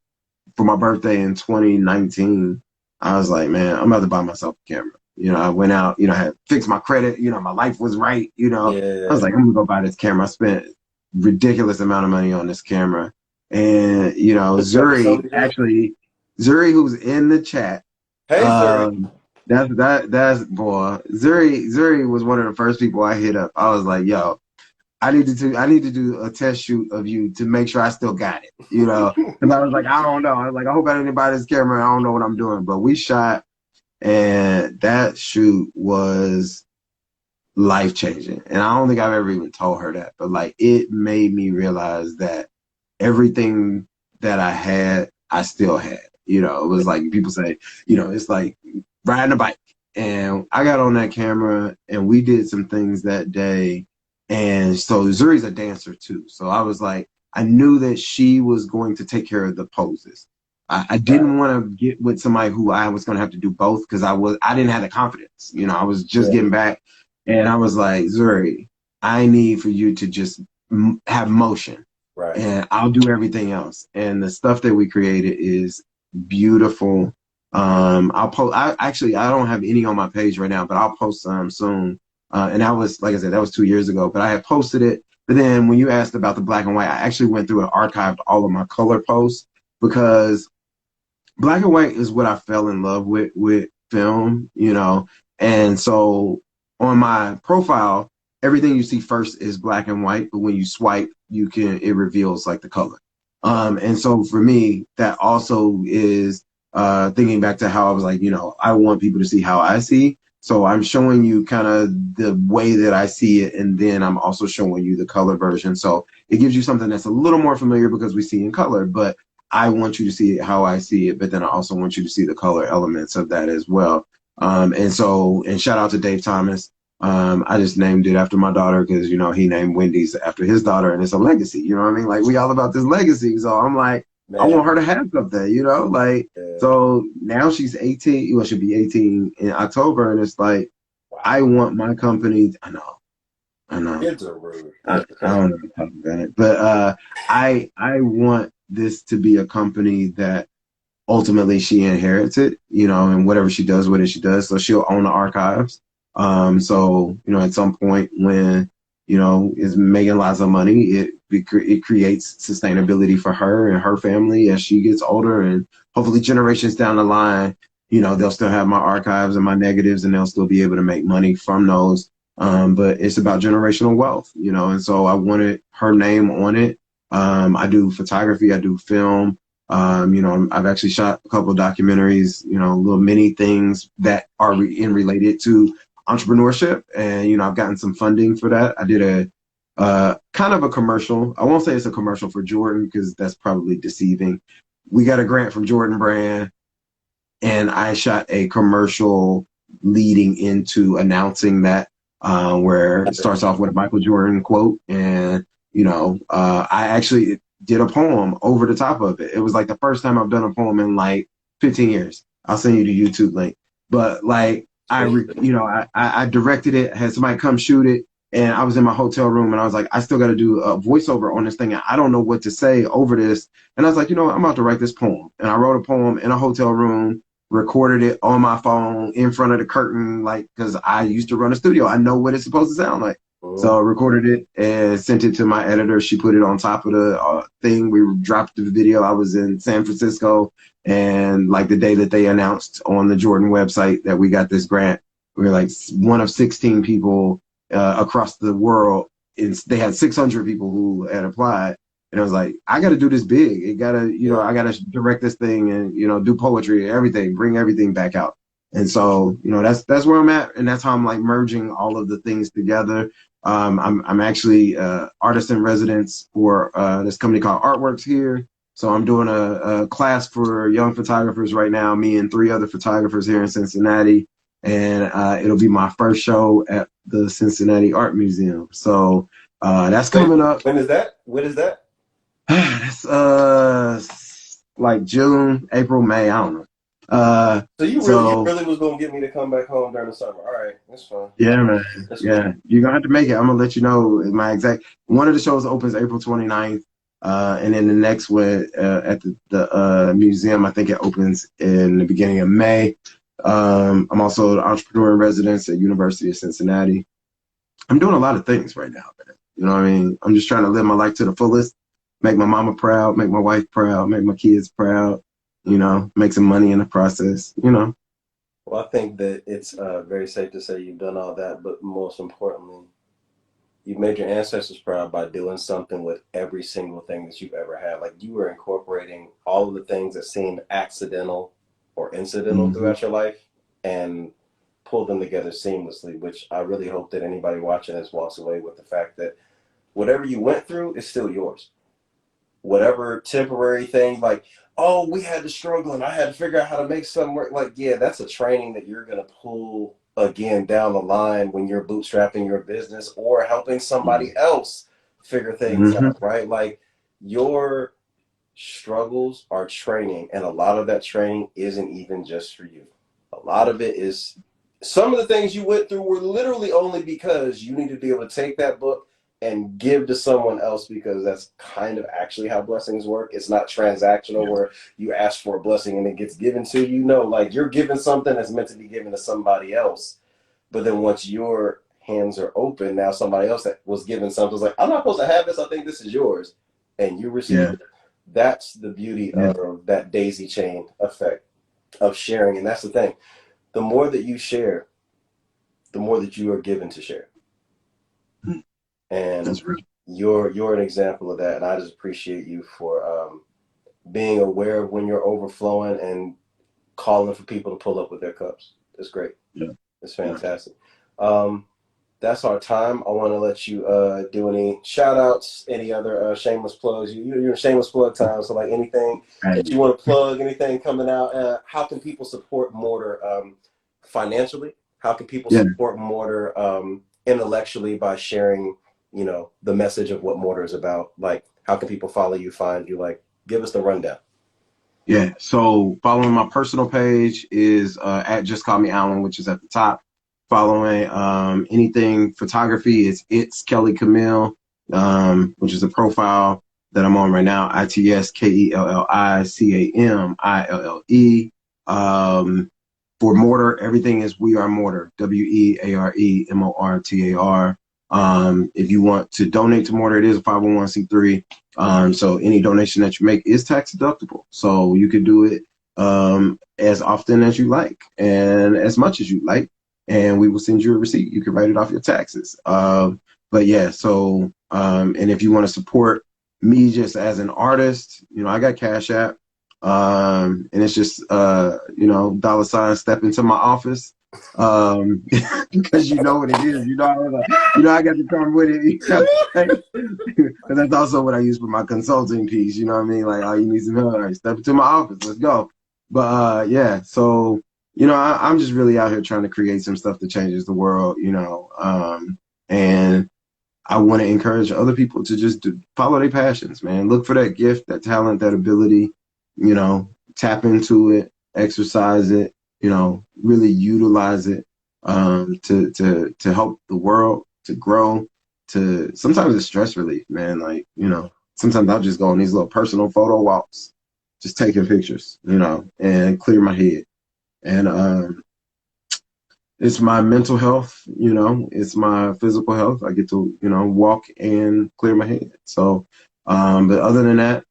For my birthday in 2019, I was like, man, I'm about to buy myself a camera. You know, I went out, you know, I had fixed my credit, you know, my life was right, you know. I was Yeah. like, I'm gonna go buy this camera. I spent ridiculous amount of money on this camera. And, you know, Hooked you up with Zuri, something good? actually, Zuri, who's in the chat, Hey, Zuri. um, that's boy. Zuri was one of the first people I hit up. I was like, yo, I need to do a test shoot of you to make sure I still got it. You know, because I was like, I don't know. I was like, I hope I didn't buy this camera. I don't know what I'm doing. But we shot, and that shoot was life changing. And I don't think I've ever even told her that, but like it made me realize that everything that I had, I still had. You know, it was like people say, you know, it's like riding a bike. And I got on that camera and we did some things that day. And so Zuri's a dancer too. So I was like, I knew that she was going to take care of the poses. I Right. didn't want to get with somebody who I was going to have to do both because I didn't have the confidence. You know, I was just Yeah. getting back and I was like, Zuri, I need for you to just have motion Right. and I'll do everything else. And the stuff that we created is beautiful. I'll post, I don't have any on my page right now, but I'll post some soon. And that was, like I said, that was 2 years ago, but I had posted it. But then when you asked about the black and white, I actually went through and archived all of my color posts because black and white is what I fell in love with film, you know. And so on my profile, everything you see first is black and white, but when you swipe, it reveals like the color. And so for me, that also is thinking back to how I was like, you know, I want people to see how I see. So I'm showing you kind of the way that I see it, and then I'm also showing you the color version. So it gives you something that's a little more familiar because we see in color, but I want you to see it how I see it, but then I also want you to see the color elements of that as well. And shout out to Dave Thomas. I just named it after my daughter because, you know, he named Wendy's after his daughter and it's a legacy. You know what I mean? Like we all about this legacy. So I'm like, I want Man. her to have something, you know, like, Yeah. so now she's 18. Well, she'll be 18 in October. And it's like, I Wow. want my company. I know. Kids are rude. I don't know how to talk about it, but I want this to be a company that ultimately she inherits it, you know, and whatever she does with it, she does. So she'll own the archives. So you know, at some point when you know is making lots of money, it creates sustainability for her and her family as she gets older, and hopefully generations down the line, you know, they'll still have my archives and my negatives, and they'll still be able to make money from those. But it's about generational wealth, you know, and so I wanted her name on it. I do photography, I do film. You know, I've actually shot a couple of documentaries, you know, little mini things that are related to entrepreneurship. And, you know, I've gotten some funding for that. I did a kind of a commercial. I won't say it's a commercial for Jordan because that's probably deceiving. We got a grant from Jordan Brand and I shot a commercial leading into announcing that, where it starts off with a Michael Jordan quote, and you know, I actually did a poem over the top of it. It was like the first time I've done a poem in like 15 years. I'll send you the YouTube link, but like you know, I directed it, had somebody come shoot it, and I was in my hotel room, and I was like, I still got to do a voiceover on this thing, and I don't know what to say over this, and I was like, you know what, I'm about to write this poem, and I wrote a poem in a hotel room, recorded it on my phone in front of the curtain, like, because I used to run a studio. I know what it's supposed to sound like. So I recorded it and sent it to my editor. She put it on top of the thing. We dropped the video. I was in San Francisco. And like the day that they announced on the Jordan website that we got this grant, we were like one of 16 people across the world. They had 600 people who had applied. And I was like, I got to do this big. It got to, you know, I got to direct this thing and, you know, do poetry, everything, bring everything back out. And so, you know, that's where I'm at. And that's how I'm like merging all of the things together. I'm actually artist in residence for this company called Artworks here. So I'm doing a class for young photographers right now, me and 3 other photographers here in Cincinnati. And it'll be my first show at the Cincinnati Art Museum. So that's coming up. When is that? When is that? That's like June, April, May. I don't know. So you really was gonna get me to come back home during the summer. All right, that's fine. Yeah, man. That's Yeah, cool. you're gonna have to make it. I'm gonna let you know my exact. One of the shows opens April 29th, and then the next one at the museum, I think it opens in the beginning of May. I'm also an entrepreneur in residence at University of Cincinnati. I'm doing a lot of things right now, man. You know what I mean? I'm just trying to live my life to the fullest, make my mama proud, make my wife proud, make my kids proud, make some money in the process. Well, I think that it's very safe to say you've done all that, but most importantly, you've made your ancestors proud by doing something with every single thing that you've ever had. Like you were incorporating all of the things that seemed accidental or incidental Mm-hmm. throughout your life and pulled them together seamlessly, which I really hope that anybody watching this walks away with the fact that whatever you went through is still yours. Whatever temporary thing, like, oh, we had to struggle and I had to figure out how to make something work. Like, yeah, that's a training that you're going to pull again down the line when you're bootstrapping your business or helping somebody else figure things Mm-hmm. out, right? Like, your struggles are training, and a lot of that training isn't even just for you. A lot of it is some of the things you went through were literally only because you need to be able to take that book and give to someone else, because that's kind of actually how blessings work. It's not transactional Yeah. where you ask for a blessing and it gets given to you. No, like you're giving something that's meant to be given to somebody else. But then once your hands are open, now somebody else that was given something is like, I'm not supposed to have this. I think this is yours. And you receive Yeah. it. That's the beauty Yeah. of that daisy chain effect of sharing. And that's the thing. The more that you share, the more that you are given to share. And That's real. you're an example of that. And I just appreciate you for being aware of when you're overflowing and calling for people to pull up with their cups. It's great. Yeah. It's fantastic. Um, that's our time. I want to let you do any shout outs, any other shameless plugs. You're in shameless plug time. So, like anything that you want to plug, anything coming out, how can people support Mortar financially? How can people Yeah. support Mortar intellectually by sharing, the message of what Mortar is about? Like, how can people follow you, find you? Like, give us the rundown. Yeah. So following my personal page is at Just Call Me Alan, which is at the top. Following anything photography is It's Kelly Camille, which is a profile that I'm on right now. ITSKELLICAMILLE. For Mortar, everything is We Are Mortar. WEAREMORTAR. If you want to donate to Mortar, it is a 501c3. So any donation that you make is tax deductible. So you can do it as often as you like and as much as you like, and we will send you a receipt. You can write it off your taxes. But yeah, so and if you want to support me just as an artist, I got Cash App. And it's just $ step into my office. Because you know what it is. I got to come with it. Because that's also what I use for my consulting piece. You know what I mean? Like, oh, you need some help? All right, step into my office. Let's go. But yeah, so I'm just really out here trying to create some stuff that changes the world. And I want to encourage other people to just follow their passions, man. Look for that gift, that talent, that ability. Tap into it, exercise it. Really utilize it to help the world to grow. To sometimes it's stress relief, man. Like sometimes I'll just go on these little personal photo walks, just taking pictures, and clear my head. And it's my mental health, it's my physical health. I get to, walk and clear my head. So, but other than that,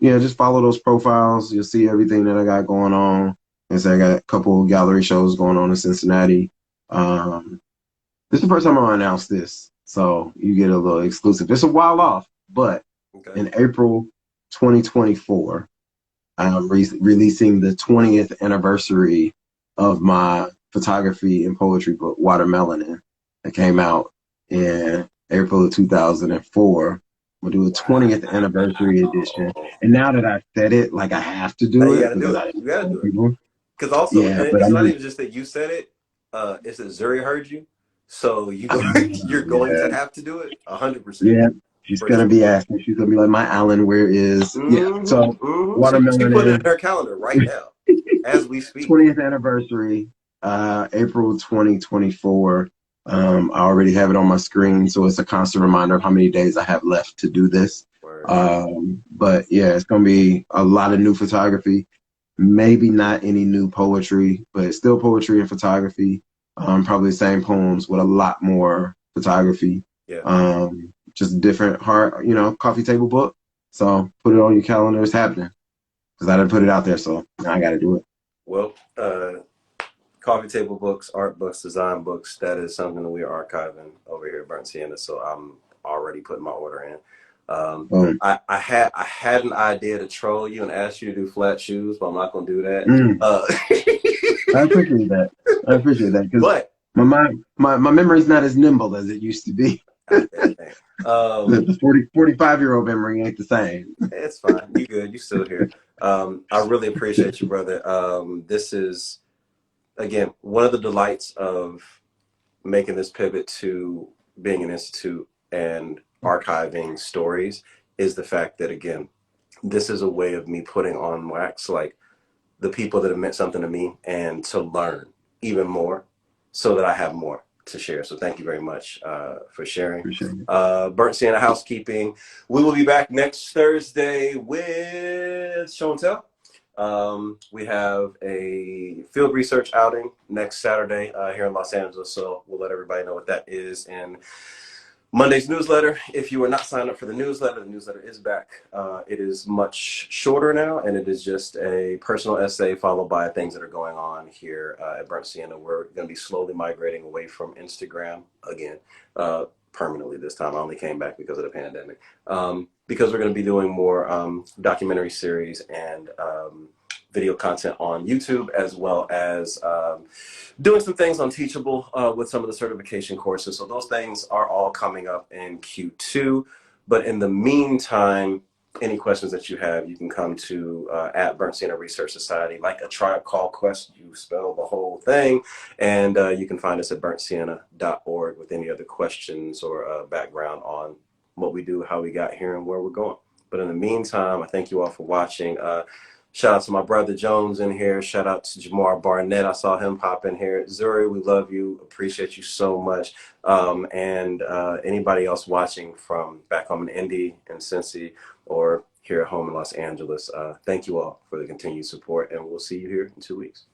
just follow those profiles. You'll see everything that I got going on. And so I got a couple of gallery shows going on in Cincinnati. This is the first time I'm gonna announce this. So you get a little exclusive. It's a while off, but Okay. in April 2024, I'm releasing the 20th anniversary of my photography and poetry book, Watermelanin, that came out in April of 2004. We'll do a 20th anniversary edition. And now that I've said it, like I have to Now do you it got to do because it. I You got to told do it. people. Because also, Yeah, but it's not even just that you said it. It's that Zuri heard you. So you're going to yeah, have to do it 100%. yeah. She's For gonna sure. be asking. She's gonna be like, "My Alan, where is?" Yeah. So She put it Watermelanin. in her calendar right now as we speak. 20th anniversary, April 2024. I already have it on my screen, so it's a constant reminder of how many days I have left to do this. Word. But yeah, it's gonna be a lot of new photography, maybe not any new poetry, but still poetry and photography. Probably the same poems with a lot more photography. Yeah. Just a different hard, coffee table book. So put it on your calendar. It's happening because I didn't put it out there, so now I got to do it. Well, coffee table books, art books, design books, that is something that we are archiving over here at Burnt Sienna. So I'm already putting my order in. Boom. I had an idea to troll you and ask you to do flat shoes, but I'm not gonna do that. Mm. I appreciate that. I appreciate that because But my mind, my memory's not as nimble as it used to be. The 45-year-old memory ain't the same. it's fine. You good. You still here. I really appreciate you, brother. This is again one of the delights of making this pivot to being an institute and archiving stories is the fact that again, this is a way of me putting on wax like the people that have meant something to me and to learn even more so that I have more to share. So thank you very much for sharing. Appreciate it. Burnt Sienna Housekeeping. We will be back next Thursday with Show and Tell. We have a field research outing next Saturday here in Los Angeles. So we'll let everybody know what that is. And Monday's newsletter. If you are not signed up for the newsletter is back. It is much shorter now, and it is just a personal essay followed by things that are going on here at Burnt Sienna. We're going to be slowly migrating away from Instagram again, permanently this time. I only came back because of the pandemic. Because we're going to be doing more documentary series and video content on YouTube, as well as doing some things on Teachable with some of the certification courses. So those things are all coming up in Q2. But in the meantime, any questions that you have, you can come to at Burnt Sienna Research Society, like a Tribe Called Quest. You spell the whole thing. And you can find us at burntsienna.org with any other questions or background on what we do, how we got here, and where we're going. But in the meantime, I thank you all for watching. Shout out to my brother Jones in here. Shout out to Jamar Barnett. I saw him pop in here. Zuri, we love you. Appreciate you so much. And anybody else watching from back home in Indy and Cincy or here at home in Los Angeles, thank you all for the continued support. And we'll see you here in 2 weeks.